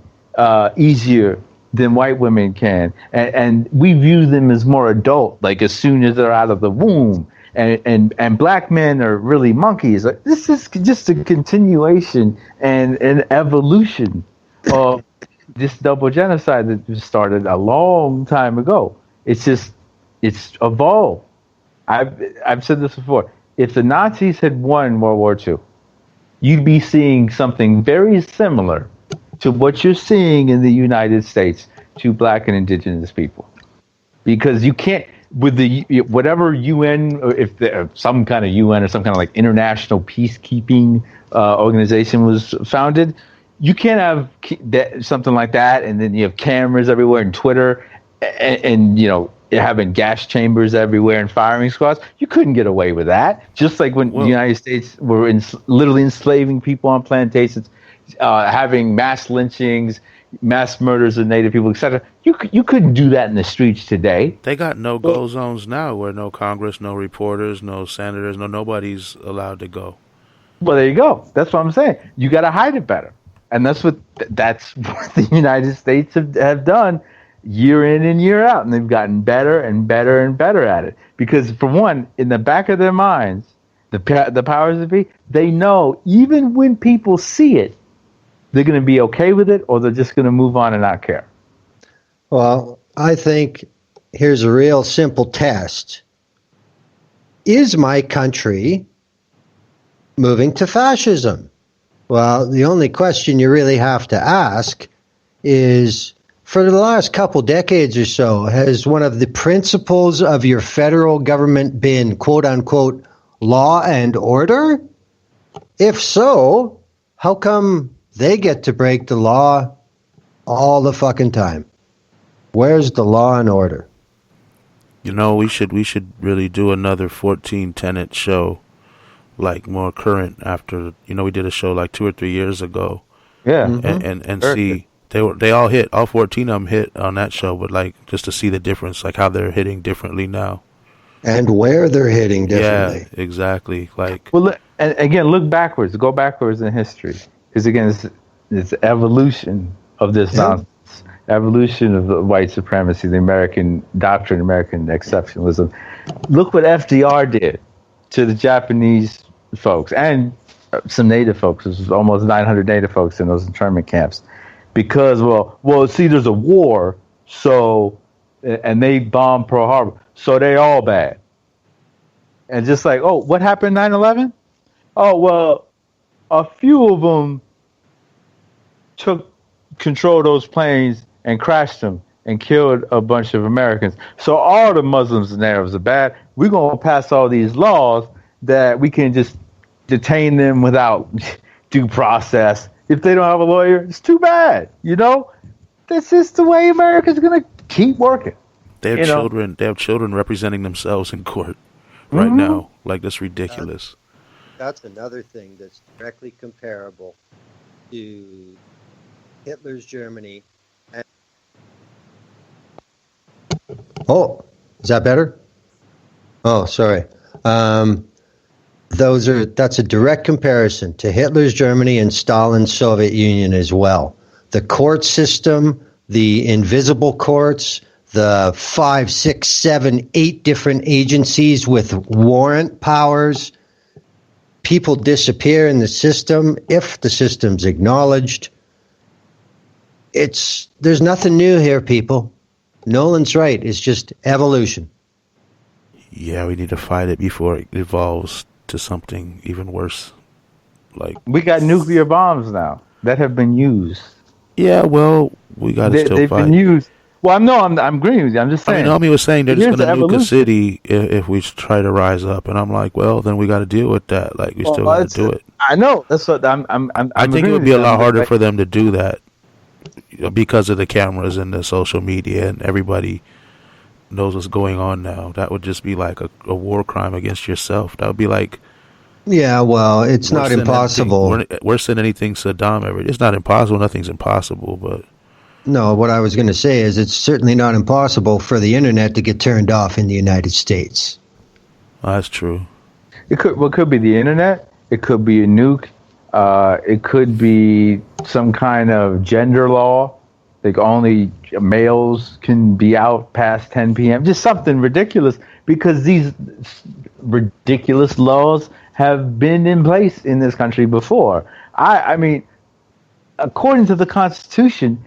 easier than white women can, and we view them as more adult, like as soon as they're out of the womb. And black men are really monkeys. Like, this is just a continuation and an evolution of this double genocide that started a long time ago. It's evolved. I've said this before. If the Nazis had won World War II, you'd be seeing something very similar to what you're seeing in the United States to black and indigenous people, because you can't. With the whatever UN, or if some kind of UN or some kind of like international peacekeeping organization was founded, you can't have something like that, and then you have cameras everywhere and Twitter, and having gas chambers everywhere and firing squads. You couldn't get away with that. Just like when the United States were literally enslaving people on plantations, having mass lynchings, mass murders of Native people, etc. You couldn't do that in the streets today. They got no-go zones now where no Congress, no reporters, no senators, nobody's allowed to go. Well, there you go. That's what I'm saying. You got to hide it better. And that's what the United States have done year in and year out. And they've gotten better and better and better at it. Because, for one, in the back of their minds, the powers that be, they know even when people see it, they're going to be okay with it, or they're just going to move on and not care. Well, I think here's a real simple test. Is my country moving to fascism? Well, the only question you really have to ask is, for the last couple decades or so, has one of the principles of your federal government been, quote unquote, law and order? If so, how come they get to break the law all the fucking time? Where's the law and order? We should really do another 14-tenant show, like more current. After we did a show like 2 or 3 years ago. Yeah, and see they all hit, all 14 of them hit on that show, but like just to see the difference, like how they're hitting differently now, and where they're hitting differently. Yeah, exactly. Like, well, and again, look backwards, go backwards in history. Because again, it's evolution of this nonsense, evolution of the white supremacy, the American doctrine, American exceptionalism. Look what FDR did to the Japanese folks and some Native folks. There's almost 900 Native folks in those internment camps. Because, see, there's a war, and they bombed Pearl Harbor, so they all bad. And just like, what happened 9/11? A few of them took control of those planes and crashed them and killed a bunch of Americans. So all the Muslims and Arabs are bad. We're going to pass all these laws that we can just detain them without due process. If they don't have a lawyer, it's too bad. That's just the way America's going to keep working. They have children. They have children representing themselves in court right now. Like, that's ridiculous. That's another thing that's directly comparable to Hitler's Germany. Oh, is that better? Oh, sorry. That's a direct comparison to Hitler's Germany and Stalin's Soviet Union as well. The court system, the invisible courts, the 5, 6, 7, 8 different agencies with warrant powers. People disappear in the system if the system's acknowledged. There's nothing new here, people. Nolan's right. It's just evolution. Yeah, we need to fight it before it evolves to something even worse. Like, we got nuclear bombs now that have been used. Yeah, well, we got to still they've fight. been used. Well, no, I'm agreeing with you. I'm just saying. Naomi was saying they're just going to nuke a evolution. city if we try to rise up, and I'm like, well, then we got to deal with that. Like, we still got to do it. I know. That's what I'm I think it would be a lot harder for them to do that because of the cameras and the social media, and everybody knows what's going on now. That would just be like a war crime against yourself. That would be like, yeah, well, it's not impossible. Worse than anything Saddam ever. It's not impossible. Nothing's impossible, but. No, what I was going to say is it's certainly not impossible for the internet to get turned off in the United States. That's true. It could be the internet. It could be a nuke. It could be some kind of gender law. Like only males can be out past 10 p.m. Just something ridiculous, because these ridiculous laws have been in place in this country before. I mean, according to the Constitution,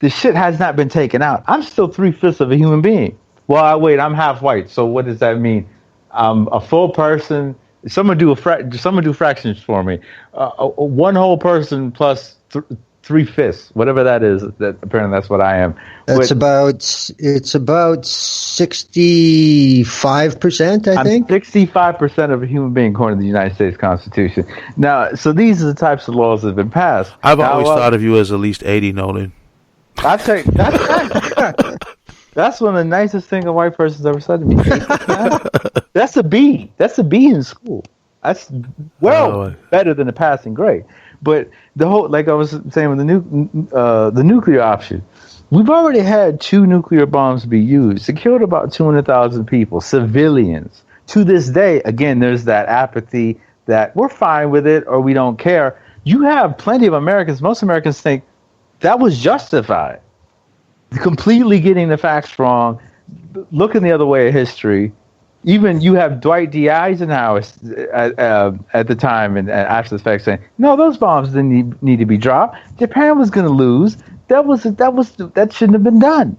the shit has not been taken out. I'm still 3/5 of a human being. Well, I'm half white. So what does that mean? I'm a full person. Someone do fractions for me. One whole person plus 3/5, whatever that is. That apparently that's what I am. It's about 65%, I think. 65% of a human being, according to the United States Constitution. Now, so these are the types of laws that have been passed. I've always thought of you as at least 80, Nolan. I take that's one of the nicest things a white person's ever said to me. That's a B. That's a B in school. That's better than a passing grade. But the whole, like I was saying with the nuclear option, we've already had 2 nuclear bombs be used. It killed about 200,000 people, civilians. To this day, again, there's that apathy that we're fine with it or we don't care. You have plenty of Americans. Most Americans think that was justified. Completely getting the facts wrong, looking the other way of history. Even you have Dwight D. Eisenhower at the time and after the fact saying, no, those bombs didn't need to be dropped. Japan was going to lose. That shouldn't have been done.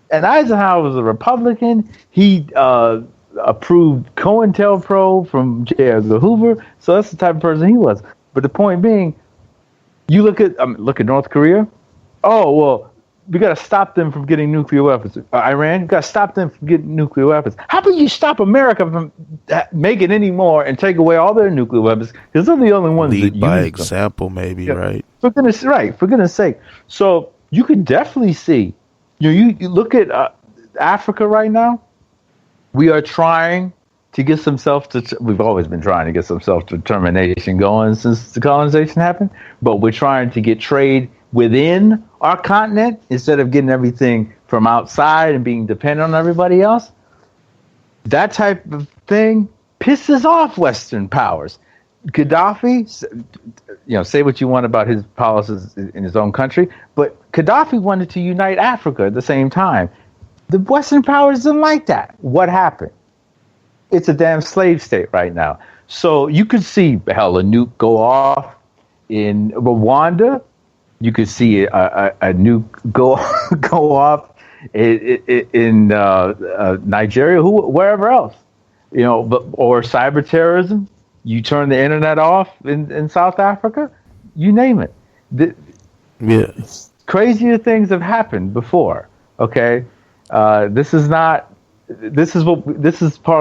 And Eisenhower was a Republican. He approved COINTELPRO from J. Edgar Hoover. So that's the type of person he was. But the point being, you look at North Korea. Oh, well, we got to stop them from getting nuclear weapons. Iran, got to stop them from getting nuclear weapons. How about you stop America from making any more and take away all their nuclear weapons? Because they're the only ones that use by them. example, maybe, yeah. Right? For goodness sake. So you could definitely see. You look at Africa right now. We are trying to get some we've always been trying to get some self-determination going since the colonization happened. But we're trying to get trade within our continent instead of getting everything from outside and being dependent on everybody else. That type of thing pisses off Western powers. Gaddafi, say what you want about his policies in his own country, but Gaddafi wanted to unite Africa at the same time. The Western powers didn't like that. What happened? It's a damn slave state right now. So you could see a nuke go off in Rwanda. You could see a nuke go off in Nigeria, wherever else, or cyber terrorism. You turn the internet off in South Africa, you name it. Crazier things have happened before. Okay, this is part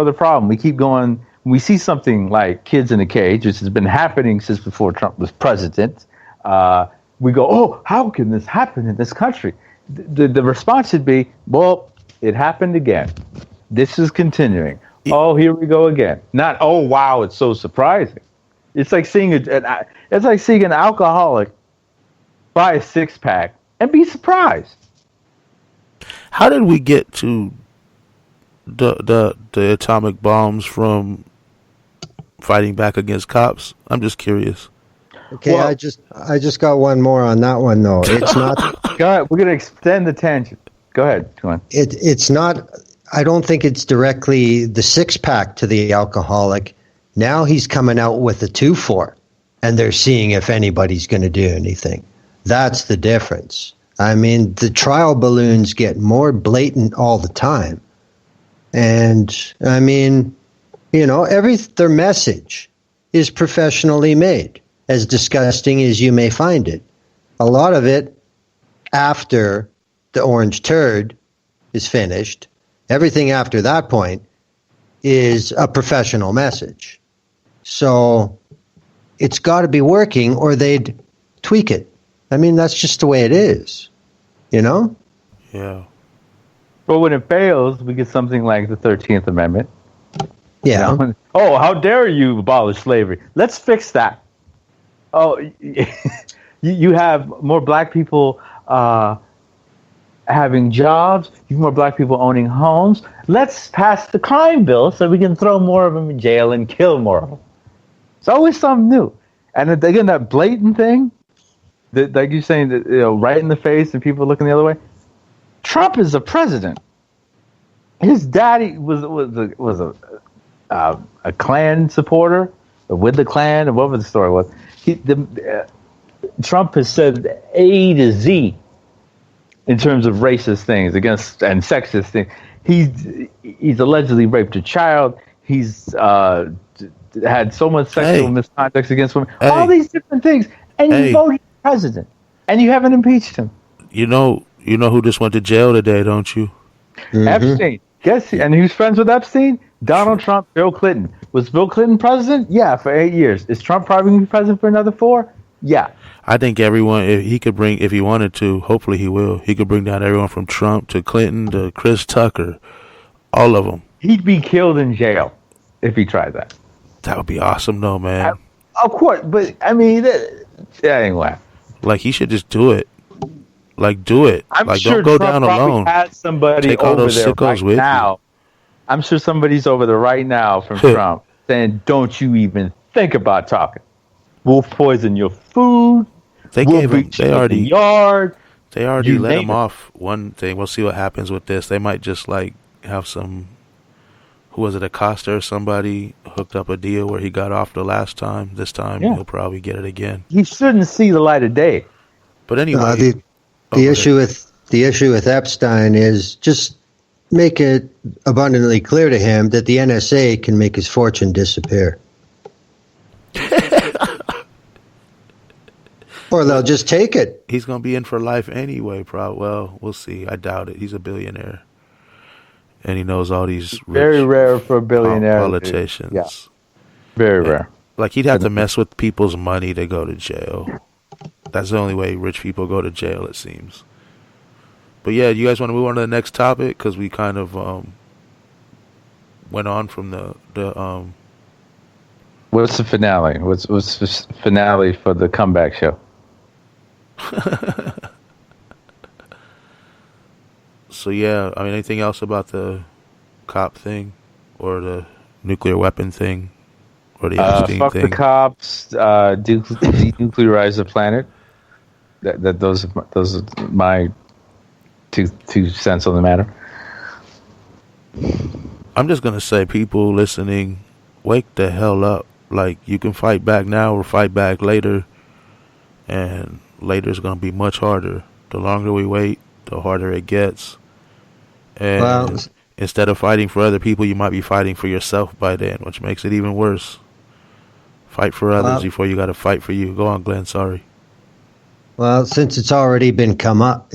of the problem. We keep going. We see something like kids in a cage, which has been happening since before Trump was president. We go, oh, how can this happen in this country? The response should be, well, it happened again. This is continuing. Oh, here we go again. Not, oh, wow, it's so surprising. It's like seeing an alcoholic buy a 6-pack and be surprised. How did we get to the atomic bombs from fighting back against cops? I'm just curious. Okay, Well- I just got one more on that one though. It's not. Go ahead. We're going to extend the tangent. Go ahead. Come on. It's not. I don't think it's directly the 6-pack to the alcoholic. Now he's coming out with a 2-4, and they're seeing if anybody's going to do anything. That's the difference. I mean, the trial balloons get more blatant all the time, and I mean, you know, their message is professionally made, as disgusting as you may find it. A lot of it, after the orange turd is finished, everything after that point is a professional message. So it's got to be working or they'd tweak it. I mean, that's just the way it is, you know? Yeah. But when it fails, we get something like the 13th Amendment. Yeah. You know? Oh, how dare you abolish slavery? Let's fix that. Oh, you have more black people having jobs. You have more black people owning homes. Let's pass the crime bill so we can throw more of them in jail and kill more of them. It's always something new. And again, that blatant thing, that, like you're saying, that, you know, right in the face and people looking the other way. Trump is a president. His daddy was a Klan supporter, with the Klan, or whatever the story was. Trump has said A to Z in terms of racist things against and sexist things. He's allegedly raped a child. He's had so much sexual misconduct against women. All these different things, and you voted president, and you haven't impeached him. You know who just went to jail today, don't you? Mm-hmm. Epstein. Guess, and who's friends with Epstein? Donald Trump, Bill Clinton. Was Bill Clinton president? Yeah, for 8 years. Is Trump probably going to be president for another 4? Yeah. I think everyone, if he wanted to, hopefully he will. He could bring down everyone from Trump to Clinton to Chris Tucker, all of them. He'd be killed in jail if he tried that. That would be awesome, though, man. Of course, but I mean, anyway. Like, he should just do it. Like, do it. I'm like, sure don't go Trump down probably alone. has somebody Take all over those there sickos right with now. I'm sure somebody's over there right now from Trump saying, "Don't you even think about talking. We'll poison your food. They we'll gave him. beat you in the They already You let name him it. off one thing. We'll see what happens with this. They might just like have some. Who was it? Acosta or somebody hooked up a deal where he got off the last time. This time he'll probably get it again. He shouldn't see the light of day." But anyway, the issue with Epstein is just make it abundantly clear to him that the NSA can make his fortune disappear. Or they'll just take it. he's gonna be in for life anyway. Probably. Well, we'll see. I doubt it. He's a billionaire, and he knows all these rich Very rare for a billionaire. politicians. Yeah. Very rare. Like, he'd have to mess with people's money to go to jail. That's the only way rich people go to jail, it seems. But yeah, you guys want to move on to the next topic? Because we kind of went on from the What's the finale? What's the finale for the comeback show? So yeah, I mean, anything else about the cop thing or the nuclear weapon thing or the Epstein Fuck thing? the cops. Denuclearize the planet. Those are my two cents on the matter. I'm just gonna say, people listening, wake the hell up. Like, you can fight back now or fight back later, and later is gonna be much harder. The longer we wait, the harder it gets. And instead of fighting for other people, you might be fighting for yourself by then, which makes it even worse. Fight for others before you got to fight for you. Go on, Glenn. Sorry. Well, since it's already come up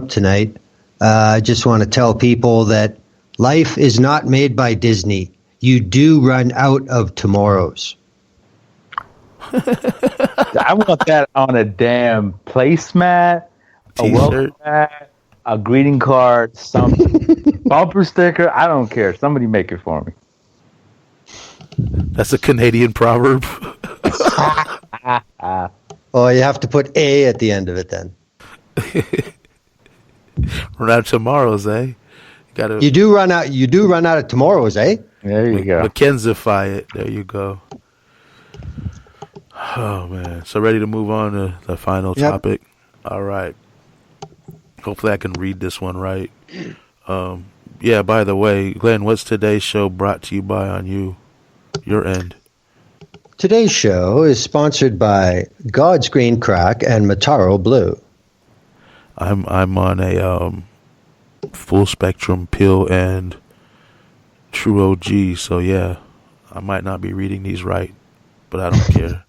tonight. I just want to tell people that life is not made by Disney. You do run out of tomorrows. I want that on a damn placemat, a welcome mat, a greeting card, something. Bumper sticker. I don't care. Somebody make it for me. That's a Canadian proverb. Oh, you have to put A at the end of it then. Run out of tomorrows, eh? You do run out of tomorrows, eh? There you go. Mackenzify it. There you go. Oh man. So ready to move on to the final topic? All right. Hopefully I can read this one right. Yeah, by the way, Glenn, what's today's show brought to you by on your end? Today's show is sponsored by God's Green Crack and Mataro Blue. I'm on a full spectrum pill and true OG, so yeah, I might not be reading these right, but I don't care.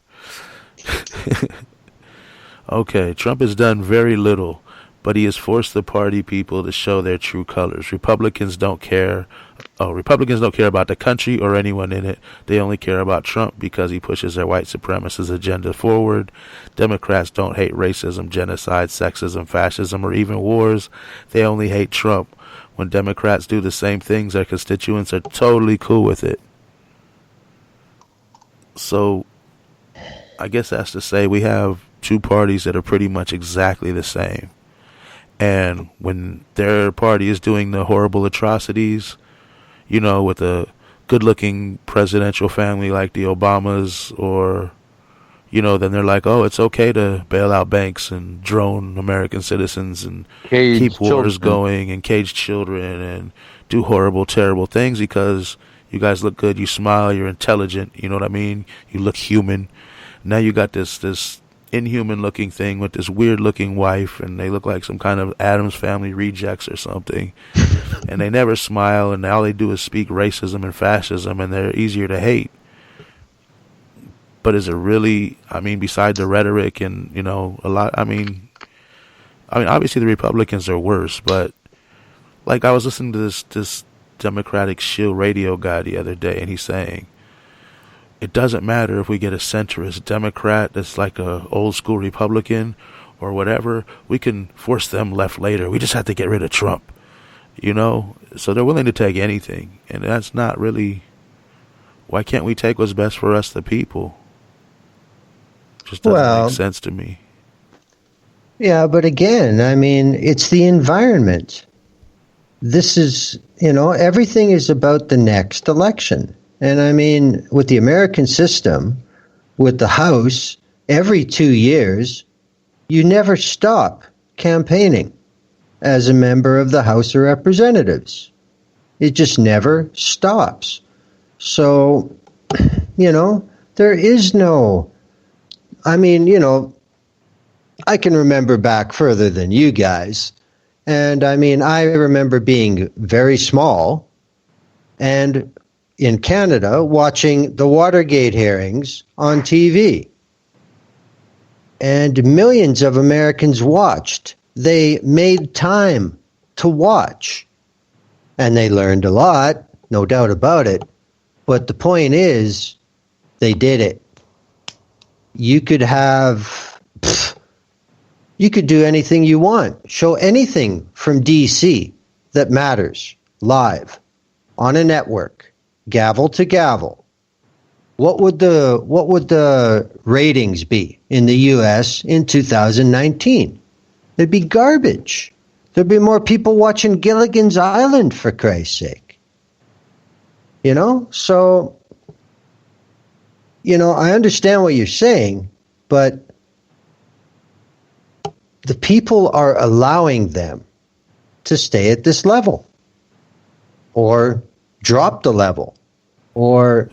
Okay, Trump has done very little, but he has forced the party people to show their true colors. Republicans don't care about the country or anyone in it. They only care about Trump because he pushes their white supremacist agenda forward. Democrats don't hate racism, genocide, sexism, fascism, or even wars. They only hate Trump. When Democrats do the same things, their constituents are totally cool with it. So, I guess that's to say we have two parties that are pretty much exactly the same. And when their party is doing the horrible atrocities, you know, with a good-looking presidential family like the Obamas, or, you know, then they're like, oh, it's okay to bail out banks and drone American citizens and keep wars going and cage children and do horrible, terrible things because you guys look good, you smile, you're intelligent, you know what I mean? You look human. Now you got this inhuman-looking thing with this weird-looking wife, and they look like some kind of Addams Family rejects or something. And they never smile, and all they do is speak racism and fascism, and they're easier to hate. But is it really, I mean, beside the rhetoric and, you know, a lot, I mean, obviously the Republicans are worse, but, like, I was listening to this Democratic shill radio guy the other day, and he's saying, it doesn't matter if we get a centrist Democrat that's like a old school Republican or whatever. We can force them left later. We just have to get rid of Trump, you know? So they're willing to take anything. And that's not really, why can't we take what's best for us, the people? Just doesn't make sense to me. Yeah, but again, I mean, it's the environment. This is, you know, everything is about the next election. And I mean, with the American system, with the House, every 2 years, you never stop campaigning as a member of the House of Representatives. It just never stops. So, you know, there is no, I mean, you know, I can remember back further than you guys. And I mean, I remember being very small and in Canada watching the Watergate hearings on TV. And millions of Americans watched. They made time to watch. And they learned a lot, no doubt about it. But the point is, they did it. You could do anything you want. Show anything from DC that matters live on a network. Gavel to gavel. What would the ratings be in the U.S. in 2019? It'd be garbage. There'd be more people watching Gilligan's Island, for Christ's sake. You know? So, you know, I understand what you're saying, but the people are allowing them to stay at this level or drop the level, or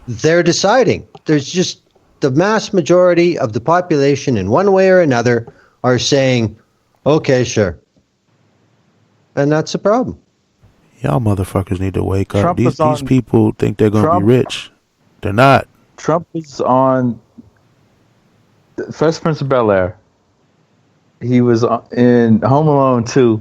they're deciding. There's just the mass majority of the population in one way or another are saying, okay, sure. And that's a problem. Y'all motherfuckers need to wake up. These people think they're going to be rich. They're not. Trump is on Fresh Prince of Bel-Air. He was in Home Alone 2.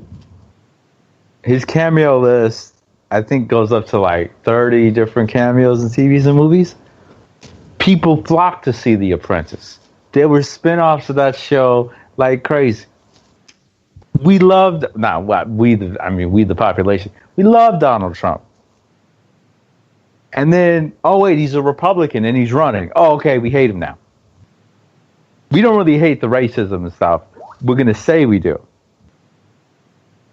His cameo list, I think, goes up to like 30 different cameos in TVs and movies. People flocked to see The Apprentice. There were spinoffs of that show like crazy. We loved, we the population. We love Donald Trump. And then, oh wait, he's a Republican and he's running. Oh, okay, we hate him now. We don't really hate the racism and stuff. We're gonna say we do,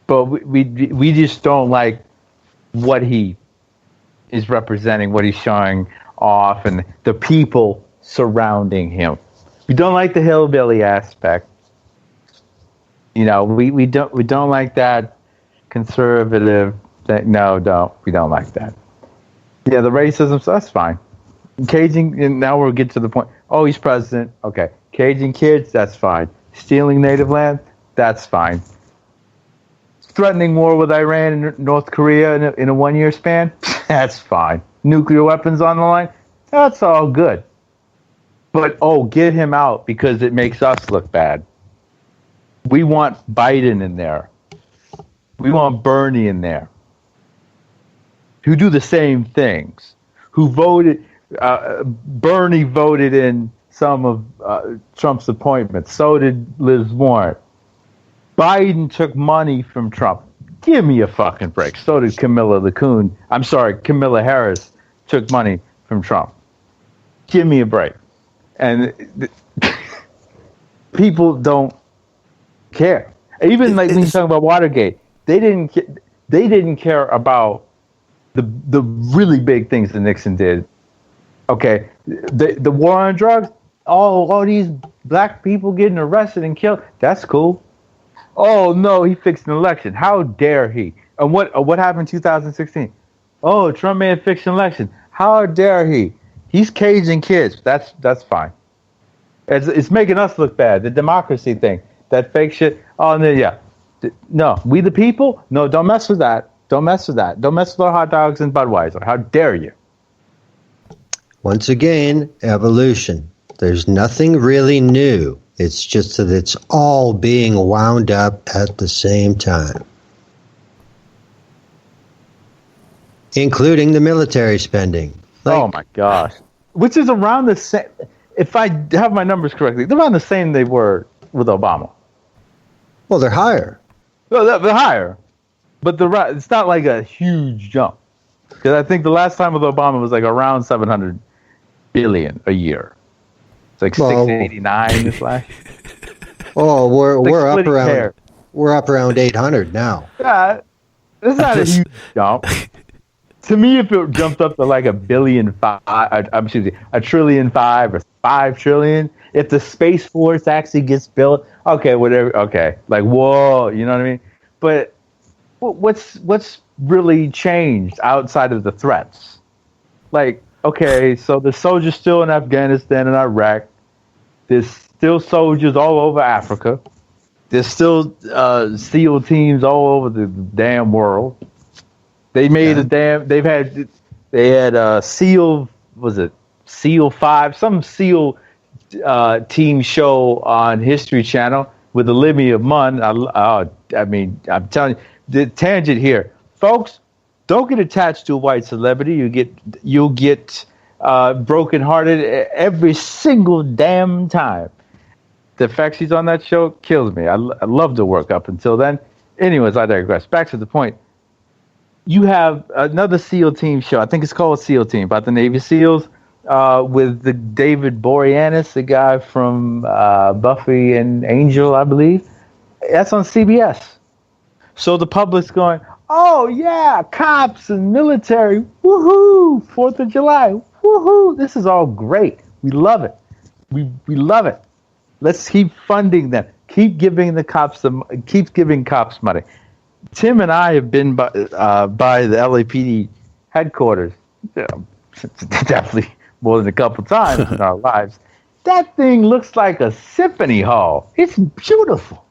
but we just don't like what he is representing what he's showing off and the people surrounding him. We don't like the hillbilly aspect. We don't like that conservative thing. No, we don't like that. Yeah, the racism, so that's fine. Caging, and now we'll get to the point. Oh, he's president. Okay. Caging kids, that's fine. Stealing native land, that's fine. Threatening war with Iran and North Korea in a 1 year span, that's fine. Nuclear weapons on the line, that's all good. But, get him out because it makes us look bad. We want Biden in there. We want Bernie in there. Who do the same things. Who voted, Bernie voted in some of Trump's appointments. So did Liz Warren. Biden took money from Trump. Give me a fucking break. So did Camilla Harris took money from Trump. Give me a break. And people don't care. Even like when you talk about Watergate, they didn't care about the really big things that Nixon did. Okay, the war on drugs. All these black people getting arrested and killed. That's cool. Oh no, he fixed an election. How dare he? And what happened in 2016? Oh, Trump may have fixed an election. How dare he? He's caging kids. That's fine. It's making us look bad. The democracy thing, that fake shit. Oh no, yeah. No, we the people. No, don't mess with that. Don't mess with that. Don't mess with our hot dogs and Budweiser. How dare you? Once again, evolution. There's nothing really new. It's just that it's all being wound up at the same time, including the military spending. Oh my gosh. Which is around the same, if I have my numbers correctly, they're around the same they were with Obama. Well, they're higher. Well, they're higher. But it's not like a huge jump. Because I think the last time with Obama was like around 700 billion a year. It's like 689 this last year. Oh, we're up around 800 now. Yeah, it's not a huge jump. To me, if it jumped up to like $1.5 billion, $1.5 trillion or 5 trillion, if the Space Force actually gets built, okay, whatever, okay, like whoa, you know what I mean? But what's really changed outside of the threats? Like, okay, so the soldiers still in Afghanistan and Iraq. There's still soldiers all over Africa. There's still SEAL teams all over the damn world. They made they had SEAL, was it SEAL 5, some SEAL team show on History Channel with Olivia Munn. I mean, I'm telling you, the tangent here, folks. Don't get attached to a white celebrity. You'll get brokenhearted every single damn time. The fact she's on that show kills me. I love the work up until then. Anyways, I digress. Back to the point. You have another SEAL team show. I think it's called SEAL Team, about the Navy SEALs, with the David Boreanaz, the guy from Buffy and Angel, I believe. That's on CBS. So the public's going, oh yeah, cops and military, woohoo! 4th of July, woohoo! This is all great. We love it. We love it. Let's keep funding them. Keep giving cops money. Tim and I have been by the LAPD headquarters, definitely more than a couple times in our lives. That thing looks like a symphony hall. It's beautiful.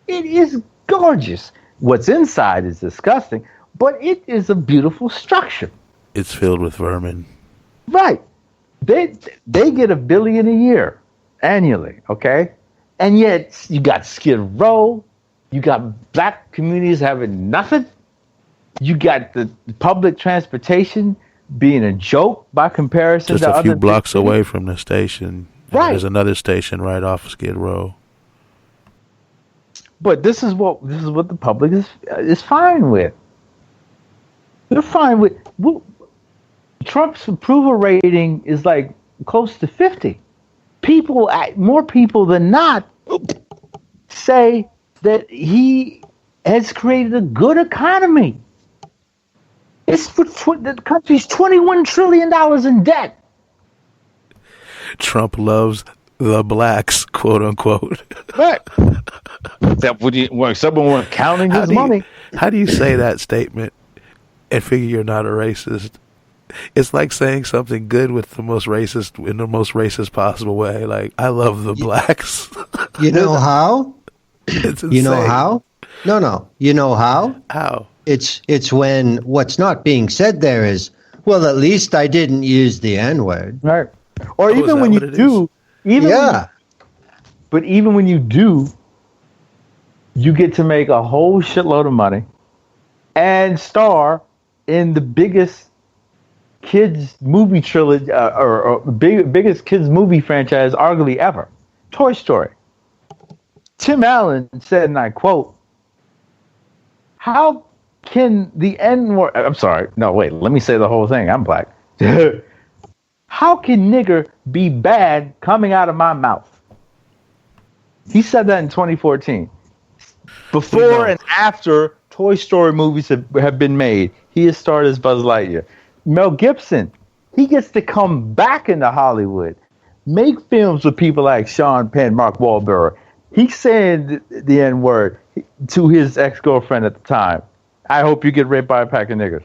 It is gorgeous. What's inside is disgusting, but it is a beautiful structure. It's filled with vermin. Right. They get $1 billion a year annually, okay? And yet you got Skid Row, you got black communities having nothing. You got the public transportation being a joke by comparison just to a few other blocks away from the station. Right. There's another station right off Skid Row. But this is what the public is fine with. They're fine with. Trump's approval rating is like close to 50. More people than not, say that he has created a good economy. The country's $21 trillion in debt. Trump loves the blacks, quote unquote. Right. When someone was counting his money. How do you say that statement and figure you're not a racist? It's like saying something good with the most racist in the most racist possible way. Like, I love the blacks. You know how? It's insane. You know how? No. You know how? How? It's when what's not being said there is, well, at least I didn't use the N-word. Right. Or even when you do, but even when you do, you get to make a whole shitload of money and star in the biggest kids movie trilogy biggest kids movie franchise arguably ever, Toy Story. Tim Allen said, and I quote, "How can the N-word..." I'm sorry. No, wait. Let me say the whole thing. I'm black. "How can nigger be bad coming out of my mouth?" He said that in 2014. Before and after Toy Story movies have been made, he has starred as Buzz Lightyear. Mel Gibson, he gets to come back into Hollywood, make films with people like Sean Penn, Mark Wahlberg. He's saying the N-word to his ex-girlfriend at the time. "I hope you get raped by a pack of niggers."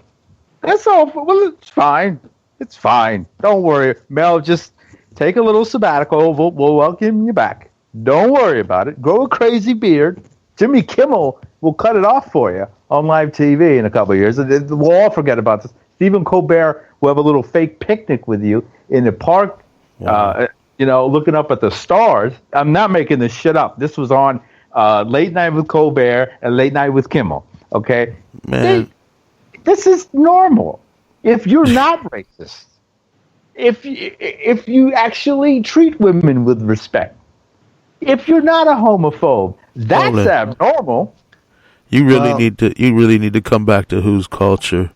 That's all. Well, it's fine. It's fine. Don't worry. Mel, just take a little sabbatical. We'll welcome you back. Don't worry about it. Grow a crazy beard. Jimmy Kimmel will cut it off for you on live TV in a couple of years. We'll all forget about this. Stephen Colbert will have a little fake picnic with you in the park, looking up at the stars. I'm not making this shit up. This was on Late Night with Colbert and Late Night with Kimmel. Okay? Man. This is normal. If you're not racist, if you actually treat women with respect, if you're not a homophobe, that's abnormal. You really need to come back to whose culture.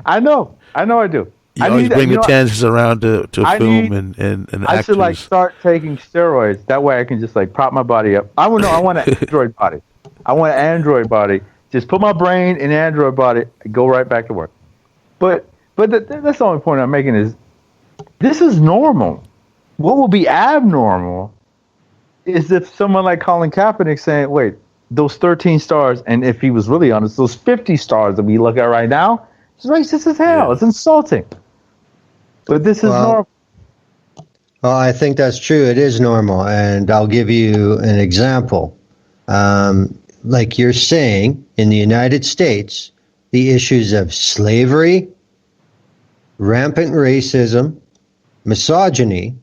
I know I do. You always bring the tangents around to film and actors. I should start taking steroids. That way I can just prop my body up. I want an android body. I want an android body. Just put my brain in android body and go right back to work. But that's the only point I'm making is this is normal. What will be abnormal is if someone like Colin Kaepernick saying, wait, those 13 stars, and if he was really honest, those 50 stars that we look at right now, it's racist as hell. Yeah. It's insulting. But this is normal. Well, I think that's true. It is normal. And I'll give you an example. Like you're saying, in the United States, the issues of slavery, rampant racism, misogyny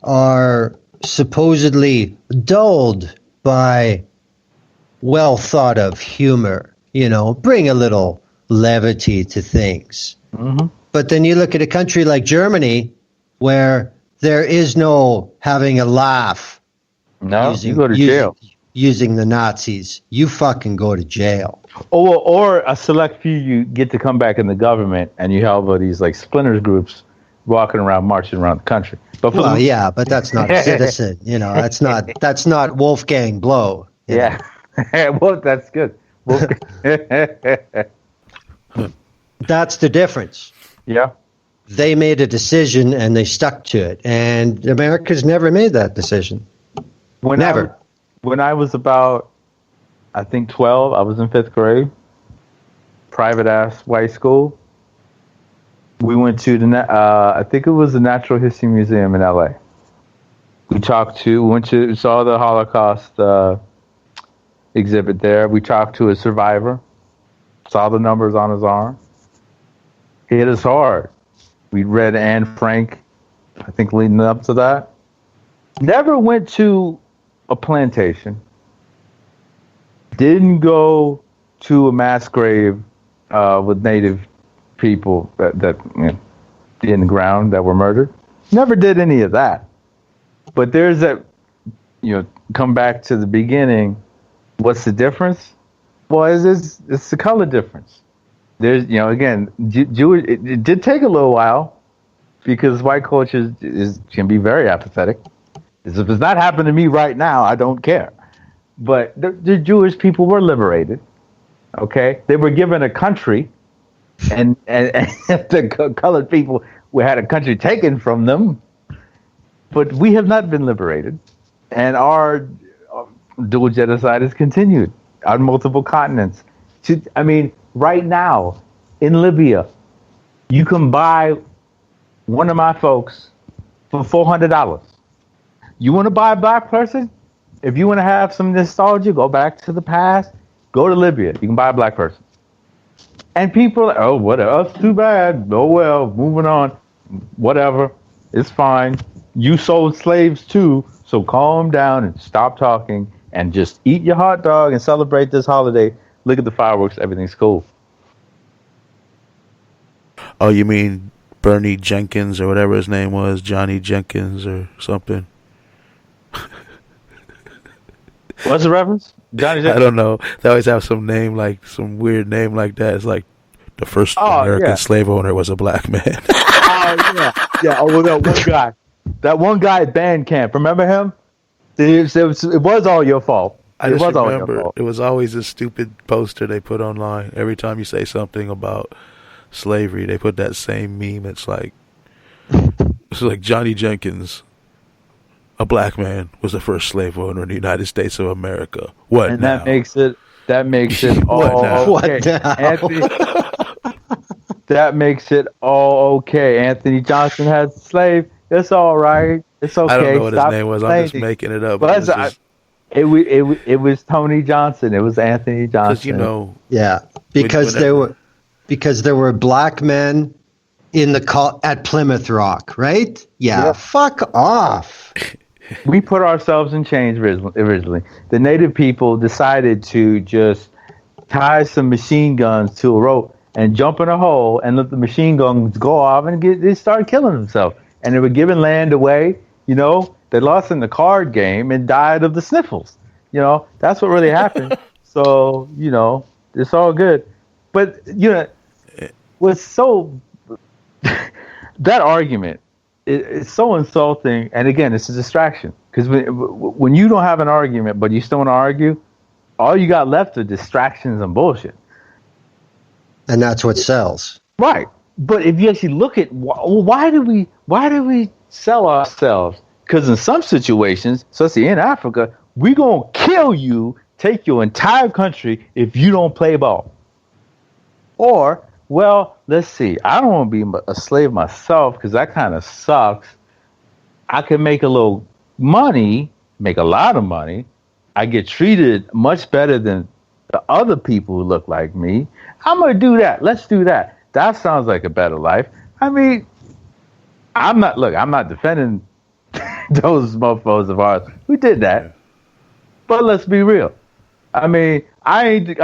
are supposedly dulled by well thought of humor, bring a little levity to things. Mm-hmm. But then you look at a country like Germany where there is no having a laugh. No, you go to jail. Using the Nazis, you fucking go to jail. Or a select few you get to come back in the government and you have all these splinters groups walking around, marching around the country. But but that's not a citizen. That's not Wolfgang Blow. Yeah. Well, that's good. That's the difference. Yeah. They made a decision and they stuck to it. And America's never made that decision. Never. When I was about, I think 12, I was in 5th grade, private ass white school. We went to I think it was the Natural History Museum in LA. Saw the Holocaust exhibit there. We talked to a survivor, saw the numbers on his arm. Hit us hard. We read Anne Frank, I think leading up to that. Never went to a plantation. Didn't go to a mass grave with native people that in the ground that were murdered. Never did any of that. But there's that, come back to the beginning. What's the difference? Well, it's the color difference. There's, again, Jewish. It did take a little while because white culture can be very apathetic. If it's not happening to me right now, I don't care. But the Jewish people were liberated. Okay, they were given a country and if the colored people had a country taken from them, but we have not been liberated, and our dual genocide has continued on multiple continents. Right now in Libya, you can buy one of my folks for $400. You want to buy a black person? If you want to have some nostalgia, go back to the past, go to Libya. You can buy a black person. And people are like, oh, whatever, that's too bad. Oh, well, moving on. Whatever. It's fine. You sold slaves too, so calm down and stop talking and just eat your hot dog and celebrate this holiday. Look at the fireworks. Everything's cool. Oh, you mean Bernie Jenkins or whatever his name was, Johnny Jenkins or something? What's the reference? Johnny Jenkins? I don't know. They always have some name, like some weird name like that. It's like the first American slave owner was a black man. Yeah. Oh, well, that one guy at band camp. Remember him? It was all your fault. I just remember it was always a stupid poster they put online. Every time you say something about slavery, they put that same meme. It's like Johnny Jenkins, a black man, was the first slave owner in the United States of America. What? And now? that makes it all okay. Anthony, that makes it all okay. Anthony Johnson has a slave. It's all right. It's okay. I don't know what his name was. I'm just making it up. But it was Tony Johnson. It was Anthony Johnson. Because there were black men at Plymouth Rock, right? Yeah. Fuck off. We put ourselves in chains originally. The native people decided to just tie some machine guns to a rope and jump in a hole and let the machine guns go off and they started killing themselves. And they were giving land away. They lost in the card game and died of the sniffles. That's what really happened. So, it's all good. But, what's so that argument is so insulting. And again, it's a distraction because when you don't have an argument, but you still want to argue, all you got left are distractions and bullshit. And that's what sells. Right. But if you actually look at why do we sell ourselves? Because in some situations, especially in Africa, we're going to kill you, take your entire country if you don't play ball. Or, well, let's see. I don't want to be a slave myself because that kind of sucks. I can make a little money, make a lot of money. I get treated much better than the other people who look like me. I'm going to do that. Let's do that. That sounds like a better life. I'm not defending those mofos of ours who did that. But let's be real. I ain't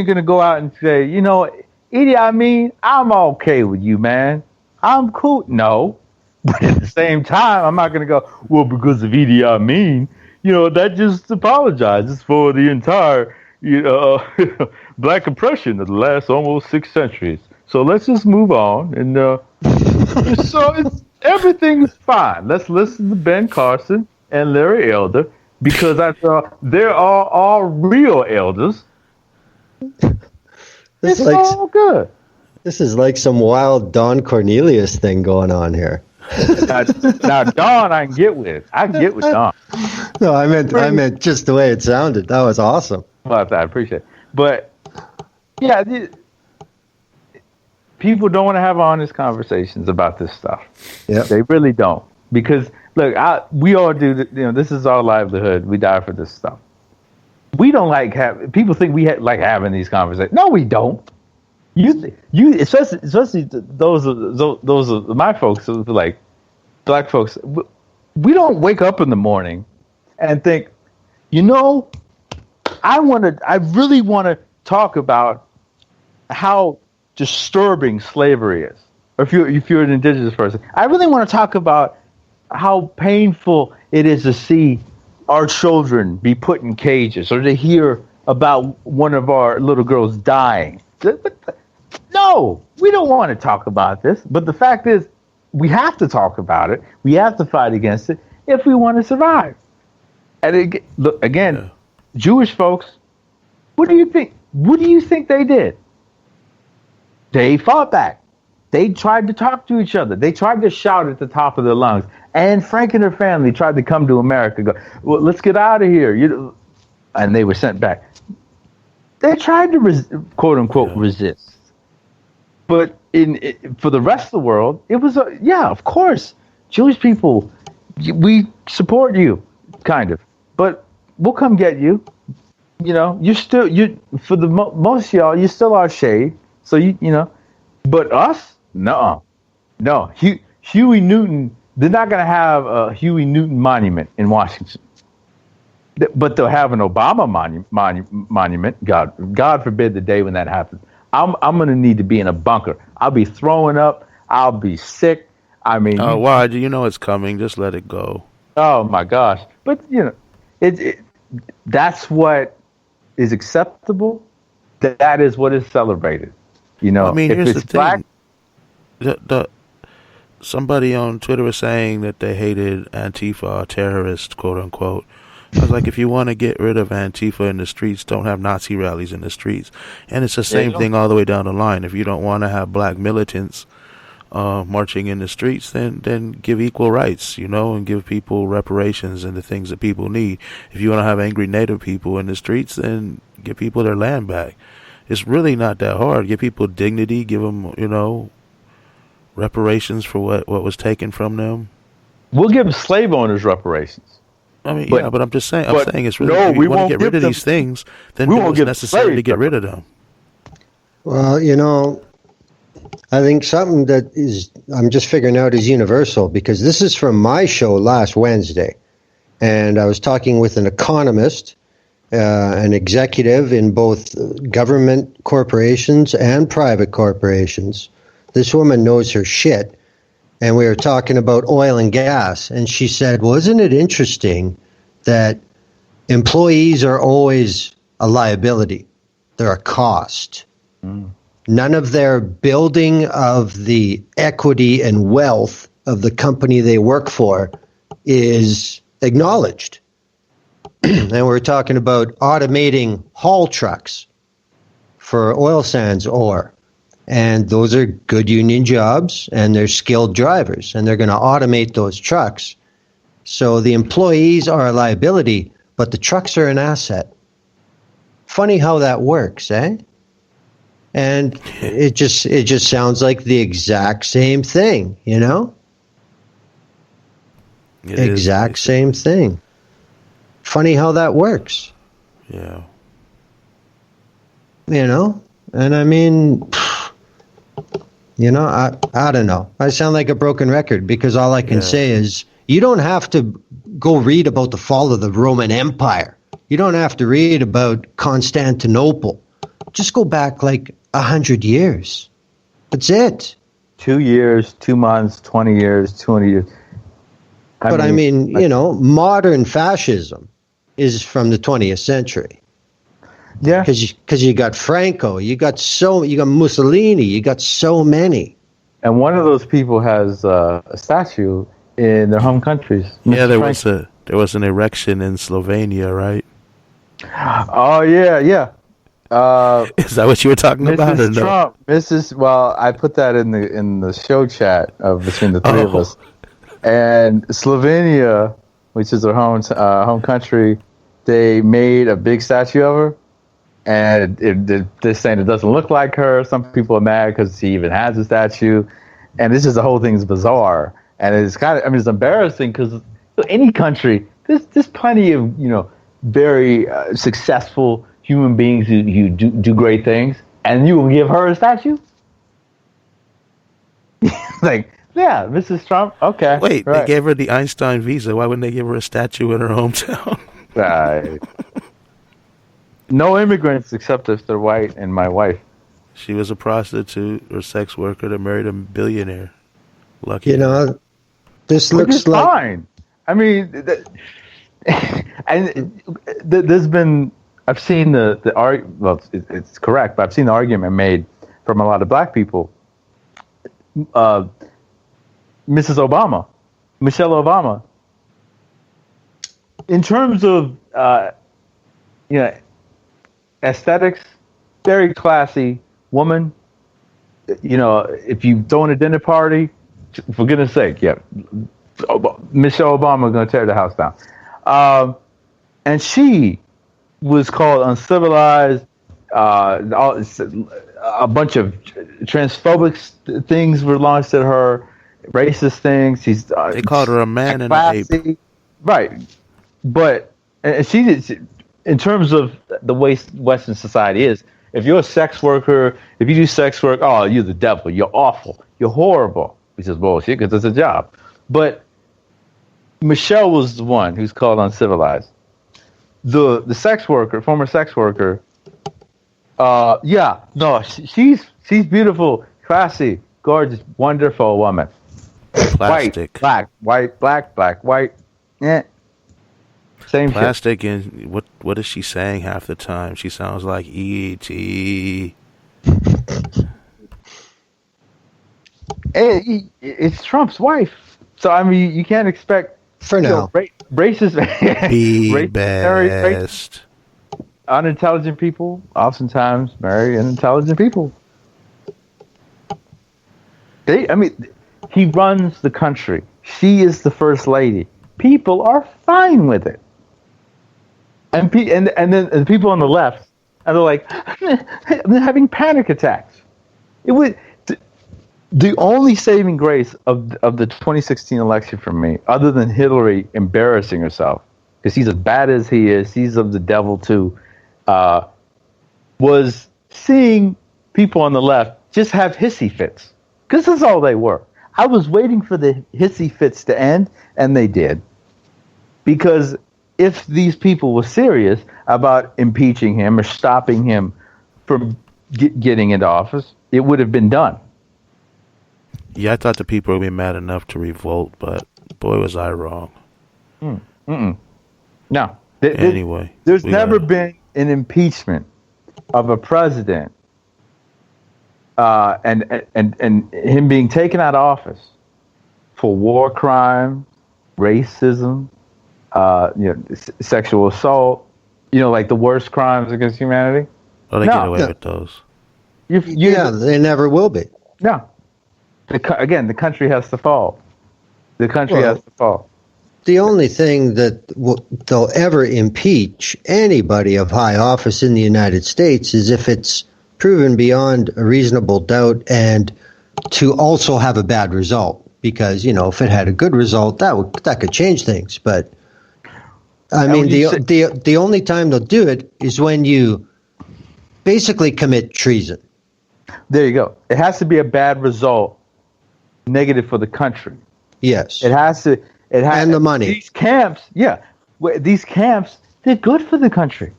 gonna go out and say, Idi Amin, I'm okay with you, man. I'm cool. No. But at the same time, I'm not gonna go, well, because of Idi Amin, that just apologizes for the entire black oppression of the last almost 6 centuries. So let's just move on and everything's fine. Let's listen to Ben Carson and Larry Elder because they're all real elders. It's all good. This is like some wild Don Cornelius thing going on here. now Don, I can get with Don. No, I meant just the way it sounded. That was awesome. Well, I appreciate it. But yeah. People don't want to have honest conversations about this stuff. Yeah, they really don't. Because look, we all do. This is our livelihood. We die for this stuff. We don't people think we like having these conversations. No, we don't. You, especially those are my folks, like black folks. We don't wake up in the morning and think, I really want to talk about how disturbing slavery is. Or if you're an indigenous person, I really want to talk about how painful it is to see our children be put in cages or to hear about one of our little girls dying. No, we don't want to talk about this. But the fact is, we have to talk about it. We have to fight against it if we want to survive. And again, Jewish folks, what do you think? What do you think they did? They fought back. They tried to talk to each other. They tried to shout at the top of their lungs. And Frank and her family tried to come to America. Go, well, let's get out of here. And they were sent back. They tried to quote unquote resist. But for the rest of the world, it was of course, Jewish people, we support you, kind of. But we'll come get you. You're still for the most of y'all, you still are shade. So you know, but us, no. Huey Newton. They're not going to have a Huey Newton monument in Washington, but they'll have an Obama monument. God forbid the day when that happens. I'm going to need to be in a bunker. I'll be throwing up. I'll be sick. I mean, why? You know it's coming. Just let it go. Oh my gosh! But that's what is acceptable. That is what is celebrated. I mean, if here's it's the thing. Somebody on Twitter was saying that they hated Antifa, terrorists, quote unquote. I was like, if you want to get rid of Antifa in the streets, don't have Nazi rallies in the streets. And it's the same thing all the way down the line. If you don't want to have black militants marching in the streets, then give equal rights, and give people reparations and the things that people need. If you want to have angry Native people in the streets, then give people their land back. It's really not that hard. Give people dignity, give them, reparations for what was taken from them. We'll give slave owners reparations. I mean, but I'm just saying. I'm saying it's really. No, if you want to get rid of these things, then do what's necessary to get rid of them. Well, I think something that I'm just figuring out is universal, because this is from my show last Wednesday, and I was talking with an economist, an executive in both government corporations and private corporations. This woman knows her shit. And we were talking about oil and gas. And she said, well, isn't it interesting that employees are always a liability? They're a cost. None of their building of the equity and wealth of the company they work for is acknowledged. And we're talking about automating haul trucks for oil sands ore. And those are good union jobs, and they're skilled drivers, and they're going to automate those trucks. So the employees are a liability, but the trucks are an asset. Funny how that works, eh? And it just sounds like the exact same thing, Exact same thing. Funny how that works. Yeah. And I mean, I don't know. I sound like a broken record, because all I can say is you don't have to go read about the fall of the Roman Empire. You don't have to read about Constantinople. Just go back like 100 years. That's it. 2 years, 2 months, 20 years, 20 years. I mean, modern fascism is from the 20th century. Yeah, because you got Franco, you got Mussolini, you got so many. And one of those people has a statue in their home countries. Yeah, there was an erection in Slovenia, right? Oh yeah. Is that what you were talking about? Or no? Trump, well, I put that in the show chat between the three of us. And Slovenia, which is her home country, they made a big statue of her. And they're saying it doesn't look like her. Some people are mad because she even has a statue. And the whole thing is bizarre. And it's it's embarrassing, because any country, there's plenty of, very successful human beings who do great things. And you will give her a statue? Like, yeah, Mrs. Trump, okay. Wait, right. They gave her the Einstein visa. Why wouldn't they give her a statue in her hometown? Right. No immigrants except if they're white, and my wife. She was a prostitute or sex worker that married a billionaire. Lucky. This looks like fine. I mean, there's been. I've seen the argument. Well, it's correct, but I've seen the argument made from a lot of black people. Mrs. Obama, Michelle Obama. In terms of aesthetics, very classy woman, if you throwing a dinner party, for goodness sake, yeah, Michelle Obama going to tear the house down. And she was called uncivilized. A bunch of transphobic things were launched at her, racist things. They called her a man and an ape. Right. But and she did, in terms of the way Western society is, if you're a sex worker, if you do sex work, oh, you're the devil. You're awful. You're horrible. Which is bullshit because it's a job. But Michelle was the one who's called uncivilized. The sex worker, former sex worker, she's beautiful, classy, gorgeous, wonderful woman. Plastic. White, black, white. Yeah. Same plastic shit. And what is she saying half the time? She sounds like E.T. It's Trump's wife. So I mean you can't expect for now racist best. Unintelligent people oftentimes marry unintelligent people. He runs the country. She is the first lady. People are fine with it. And then the people on the left, and they're like, I'm having panic attacks. The only saving grace of the 2016 election for me, other than Hillary embarrassing herself, because he's as bad as he is, he's of the devil too, was seeing people on the left just have hissy fits. Because that's all they were. I was waiting for the hissy fits to end, and they did. Because if these people were serious about impeaching him or stopping him from getting into office, it would have been done. Yeah, I thought the people would be mad enough to revolt, but boy, was I wrong. No. Anyway. There's never been an impeachment of a president and him being taken out of office for war crimes, racism, sexual assault, like the worst crimes against humanity. Oh, they get away with those. They never will be. No. The country has to fall. The country has to fall. The only thing that they'll ever impeach anybody of high office in the United States is if it's proven beyond a reasonable doubt and to also have a bad result. Because, if it had a good result, that could change things. But, the only time they'll do it is when you basically commit treason. There you go. It has to be a bad result, negative for the country. Yes. It has to. And the money. These camps, they're good for the country.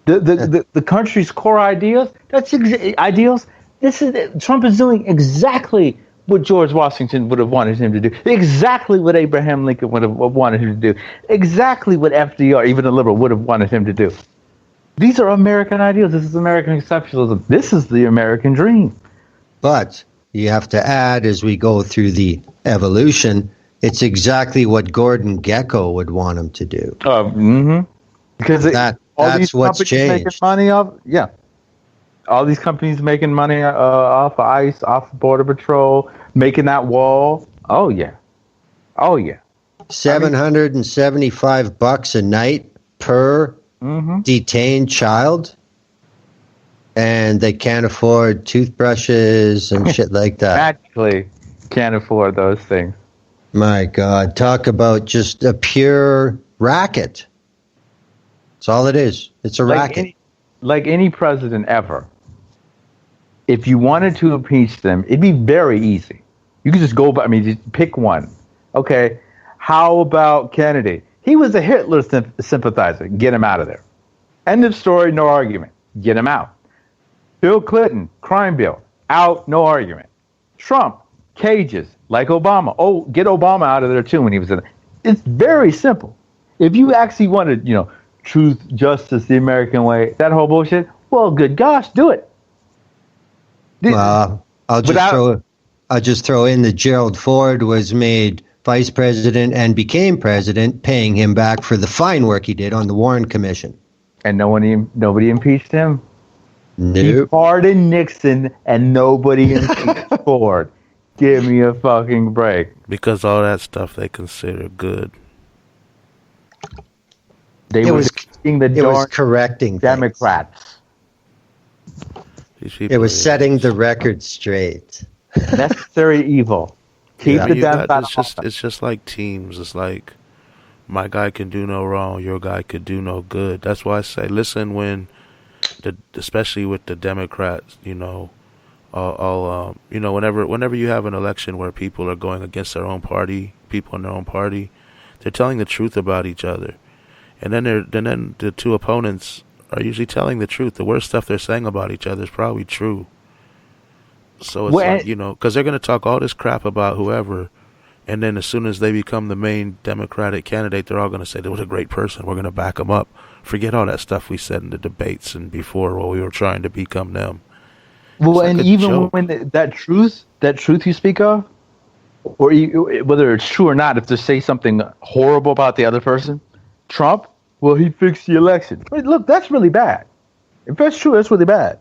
The country's core ideals. Ideals. Trump is doing exactly what George Washington would have wanted him to do. Exactly what Abraham Lincoln would have wanted him to do. Exactly what FDR, even a liberal, would have wanted him to do. These are American ideals. This is American exceptionalism. This is the American dream. But you have to add, as we go through the evolution, it's exactly what Gordon Gekko would want him to do. Because that's what's changed. Making money off, all these companies making money off of ICE, off of Border Patrol, making that wall. Oh yeah. $775 a night per detained child, and they can't afford toothbrushes and shit like that. Magically can't afford those things. My God, talk about just a pure racket. That's all it is. It's a racket. Like any president ever, if you wanted to impeach them, it'd be very easy. You could just just pick one. Okay, how about Kennedy? He was a Hitler sympathizer. Get him out of there. End of story, no argument. Get him out. Bill Clinton, crime bill, out, no argument. Trump, cages, like Obama. Oh, get Obama out of there too when he was in it. It's very simple. If you actually wanted, truth, justice, the American way, that whole bullshit, well, good gosh, do it. I'll just throw in that Gerald Ford was made vice president and became president, paying him back for the fine work he did on the Warren Commission. And nobody impeached him. He Nope. pardoned Nixon and nobody impeached Ford. Give me a fucking break. Because all that stuff they consider good. They It were was defeating the it was darn correcting things. Democrats. These people It was are setting idiots. the record straight. Necessary evil. Keep Yeah. the You Dems got, out it's of just office. it's just like teams. It's like my guy can do no wrong, your guy could do no good. That's why I say listen when especially with the Democrats, whenever you have an election where people are going against their own party, people in their own party, they're telling the truth about each other, and then the two opponents are usually telling the truth. The worst stuff they're saying about each other is probably true. So it's Well, like because they're going to talk all this crap about whoever, and then as soon as they become the main Democratic candidate, they're all going to say they was a great person. We're going to back them up. Forget all that stuff we said in the debates and before while we were trying to become them. well, It's and like a even joke. when that truth you speak of, or whether it's true or not, if they say something horrible about the other person, Trump, well, he fixed the election. But look, that's really bad. If that's true, that's really bad.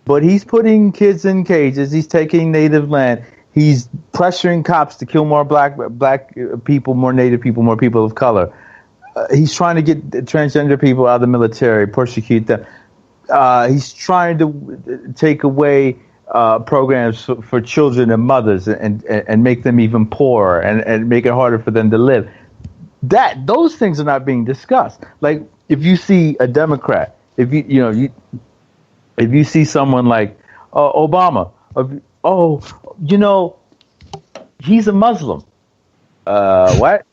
But he's putting kids in cages. He's taking native land. He's pressuring cops to kill more black people, more native people, more people of color. He's trying to get transgender people out of the military, persecute them. He's trying to take away programs for children and mothers and make them even poorer and make it harder for them to live. Those things are not being discussed. Like if you see a Democrat, if you see someone like Obama, he's a Muslim. What?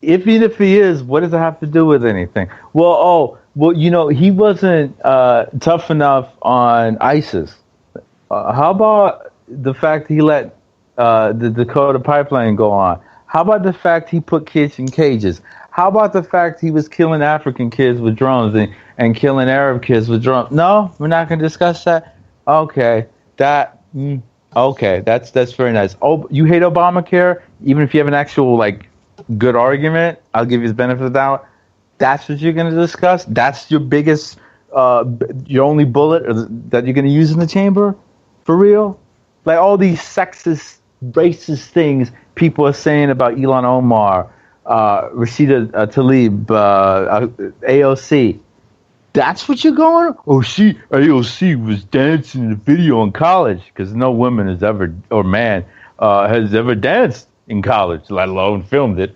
Even if he is, what does it have to do with anything? Well, he wasn't tough enough on ISIS. How about the fact he let the Dakota pipeline go on? How about the fact he put kids in cages? How about the fact he was killing African kids with drones and killing Arab kids with drones? No, we're not going to discuss that. Okay, okay, that's very nice. Oh, you hate Obamacare, even if you have an actual good argument. I'll give you the benefit of the doubt. That's what you're going to discuss. That's your biggest, your only bullet that you're going to use in the chamber, for real. Like all these sexist, racist things people are saying about Ilhan Omar, Rashida Tlaib, AOC. That's what you're going? Oh, AOC was dancing in a video in college because no woman has ever, or man, has ever danced in college, let alone filmed it.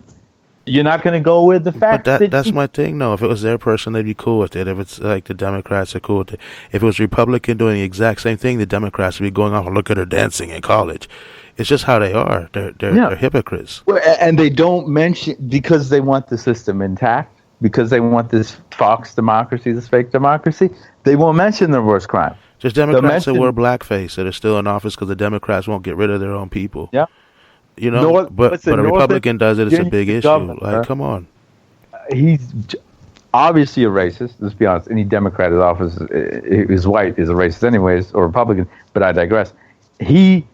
You're not going to go with the fact That's my thing, though. If it was their person, they'd be cool with it. If it's like the Democrats are cool with it. If it was Republican doing the exact same thing, the Democrats would be going off and look at her dancing in college. It's just how they are. They're hypocrites. Well, and they don't mention because they want the system intact, because they want this Fox democracy, this fake democracy. They won't mention the worst crime. Just Democrats that wear blackface that are still in office because the Democrats won't get rid of their own people. Yeah. But a Republican does it, it's a big issue. Governor, come on. He's obviously a racist. Let's be honest. Any Democrat in office who's white is a racist anyways, or Republican, but I digress. He,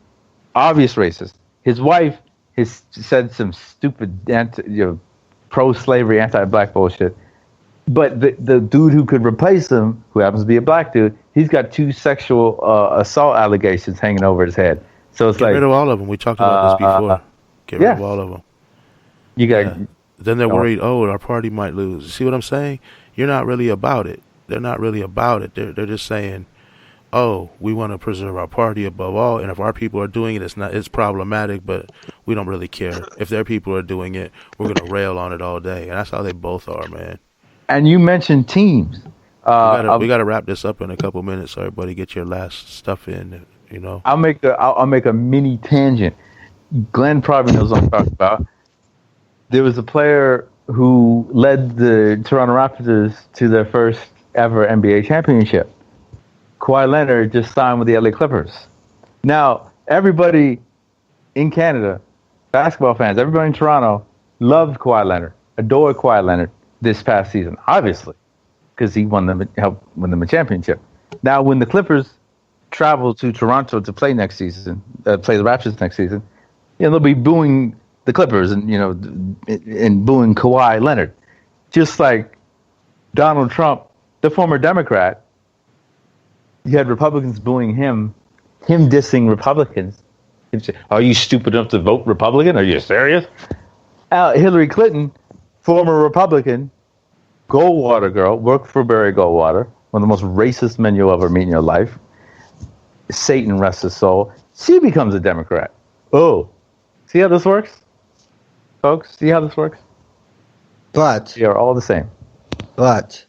obvious racist. His wife has said some stupid pro-slavery, anti-black bullshit. But the dude who could replace him, who happens to be a black dude, he's got 2 sexual assault allegations hanging over his head. So it's Get rid of all of them. We talked about this before. Get rid of all of them. You got. Then they're worried. Oh, our party might lose. See what I'm saying? You're not really about it. They're not really about it. They're just saying, oh, we want to preserve our party above all, and if our people are doing it, it's problematic, but we don't really care. If their people are doing it, we're gonna rail on it all day, and that's how they both are, man. And you mentioned teams. We gotta wrap this up in a couple minutes, so everybody get your last stuff in. I'll make a mini tangent. Glenn probably knows what I'm talking about. There was a player who led the Toronto Raptors to their first ever NBA championship. Kawhi Leonard just signed with the LA Clippers. Now, everybody in Canada, basketball fans, everybody in Toronto loved Kawhi Leonard, adored Kawhi Leonard this past season, obviously, because he helped win them a championship. Now, when the Clippers travel to Toronto to play next season, play the Raptors next season, they'll be booing the Clippers and booing Kawhi Leonard, just like Donald Trump, the former Democrat, you had Republicans booing him dissing Republicans. He'd say, "Are you stupid enough to vote Republican? Are you serious?" Hillary Clinton, former Republican, Goldwater girl, worked for Barry Goldwater, one of the most racist men you'll ever meet in your life. Satan rest his soul. She becomes a Democrat. Oh, see how this works, folks? See how this works? But They are all the same. But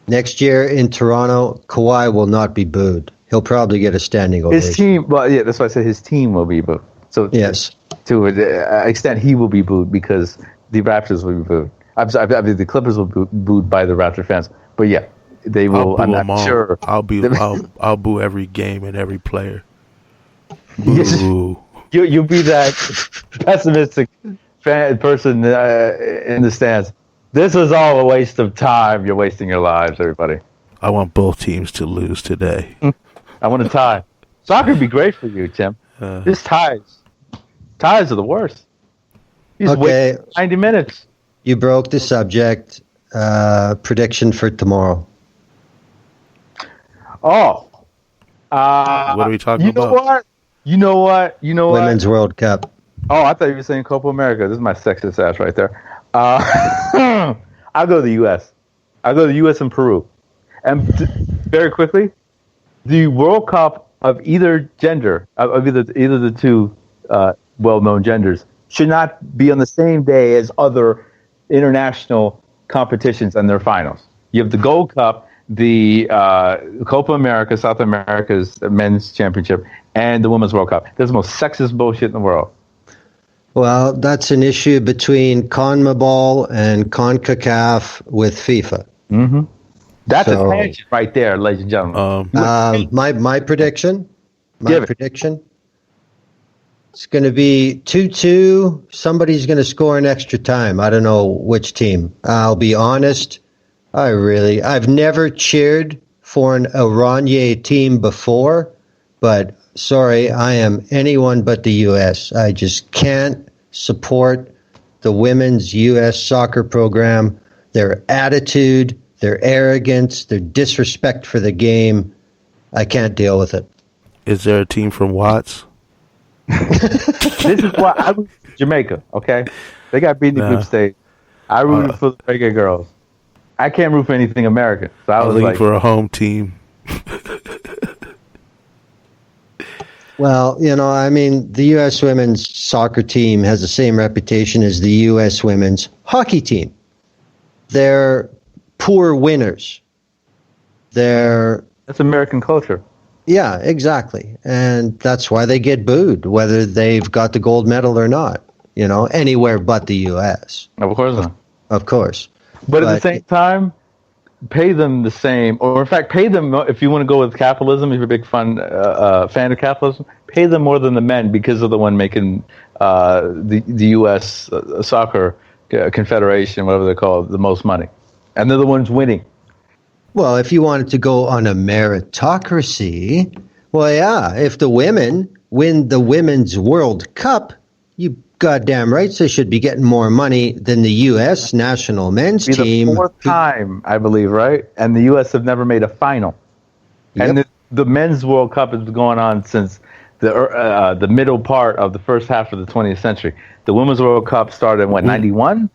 next year in Toronto, Kawhi will not be booed. He'll probably get a standing ovation. His team, well, yeah, that's why I said his team will be booed. So Yes. to an extent, he will be booed because the Raptors will be booed. I mean, the Clippers will be booed by the Raptor fans. But yeah, they will. I'm not sure. I'll boo every game and every player. Yes. Boo. You'll be that pessimistic person in the stands. This is all a waste of time. You're wasting your lives, everybody. I want both teams to lose today. I want a tie. Soccer would be great for you, Tim. Just ties. Ties are the worst. You just wait 90 minutes. You broke the subject. Prediction for tomorrow. Oh. What are we talking about? You know what? Women's World Cup. Oh, I thought you were saying Copa America. This is my sexist ass right there. I'll go to the U.S. I'll go to the U.S. and Peru. And very quickly, the World Cup of either gender, of either the two well-known genders, should not be on the same day as other international competitions and their finals. You have the Gold Cup, the Copa America, South America's men's championship, and the Women's World Cup. That's the most sexist bullshit in the world. Well, that's an issue between CONMEBOL and CONCACAF with FIFA. Mm-hmm. That's a tangent right there, ladies and gentlemen. My prediction. It's going to be 2-2. Somebody's going to score in extra time. I don't know which team. I'll be honest. I've never cheered for an Iranier team before, but sorry, I am anyone but the U.S. I just can't support the women's U.S. soccer program, their attitude, their arrogance, their disrespect for the game. I can't deal with it. Is there a team from Watts? This is why I root for Jamaica, okay? They got beat in the group stage. I rooted for the reggae girls. I can't root for anything American. So I was looking like, for a home team. Well, the U.S. women's soccer team has the same reputation as the U.S. women's hockey team. They're poor winners. that's American culture. Yeah, exactly. And that's why they get booed, whether they've got the gold medal or not, anywhere but the U.S. Of course not. Of course. But at the same time, pay them the same, or in fact, pay them, if you want to go with capitalism, if you're a big fan of capitalism, pay them more than the men because they're the one making the U.S. Soccer Confederation, whatever they're called, the most money. And they're the ones winning. Well, if you wanted to go on a meritocracy, well, yeah, if the women win the Women's World Cup, you goddamn right they should be getting more money than the U.S. national men's team. The fourth time, I believe, right? And the U.S. have never made a final. Yep. And the Men's World Cup has been going on since the middle part of the first half of the 20th century. The Women's World Cup started in, 91?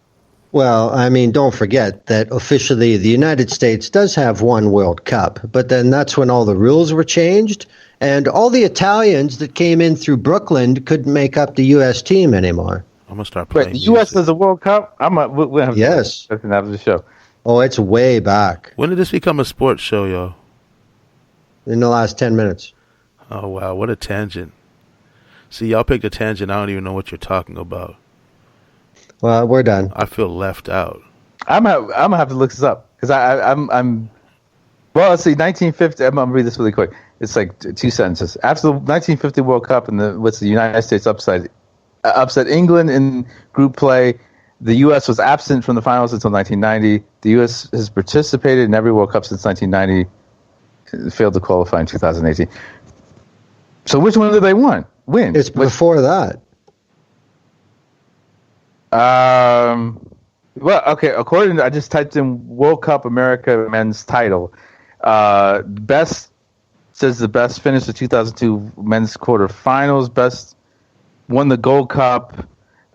Well, don't forget that officially the United States does have one World Cup, but then that's when all the rules were changed, and all the Italians that came in through Brooklyn couldn't make up the U.S. team anymore. I'm going to start playing. Wait, the U.S. has a World Cup? We'll have yes. After the show. Oh, it's way back. When did this become a sports show, yo? In the last 10 minutes. Oh, wow. What a tangent. See, y'all picked a tangent. I don't even know what you're talking about. Well, we're done. I feel left out. I'm gonna have to look this up because I'm. Well, let's see. 1950. I'm gonna read this really quick. It's like two sentences. After the 1950 World Cup and the United States upset England in group play, the U.S. was absent from the finals until 1990. The U.S. has participated in every World Cup since 1990. It failed to qualify in 2018. So which one did they win? It's before that. Well, okay. According to, I just typed in World Cup America men's title. Best says the best finished the 2002 men's quarterfinals. Best won the Gold Cup.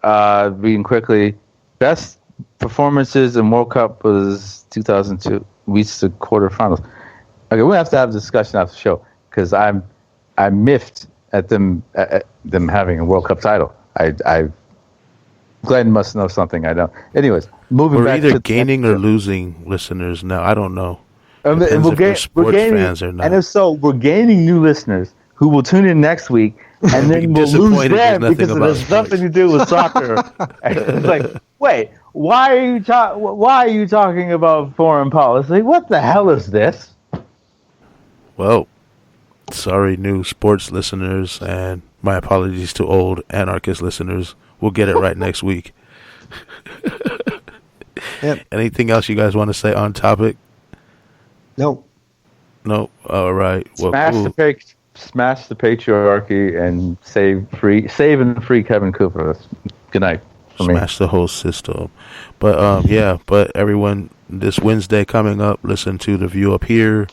Reading quickly, best performances in World Cup was 2002. Reached the quarterfinals. Okay, we'll have to have a discussion after the show because I'm miffed at them having a World Cup title. Glenn must know something I don't. Anyways, moving We're back either to gaining or losing listeners now. I don't know. And Depends if they're we're sports gaining, fans or not. and if so, we're gaining new listeners who will tune in next week, and then we'll lose disappointed them there's because nothing it has about nothing to do with soccer. And it's like, wait, why are you talking about foreign policy? What the hell is this? Well, sorry, new sports listeners, and my apologies to old anarchist listeners. We'll get it right next week. Yep. Anything else you guys want to say on topic? No. No. All right. Well, Smash the patriarchy and save and free Kevin Cooper. Good night. Smash the whole system. But but everyone, this Wednesday coming up, listen to The View Up Here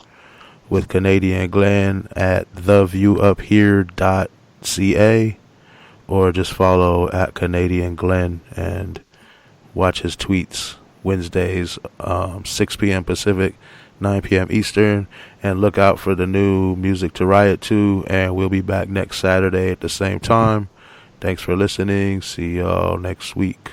with Canadian Glenn at theviewuphere.ca, or just follow at Canadian Glenn and watch his tweets Wednesdays, 6 p.m. Pacific, 9 p.m. Eastern, and look out for the new Music to Riot to, and we'll be back next Saturday at the same time. Thanks for listening. See y'all next week.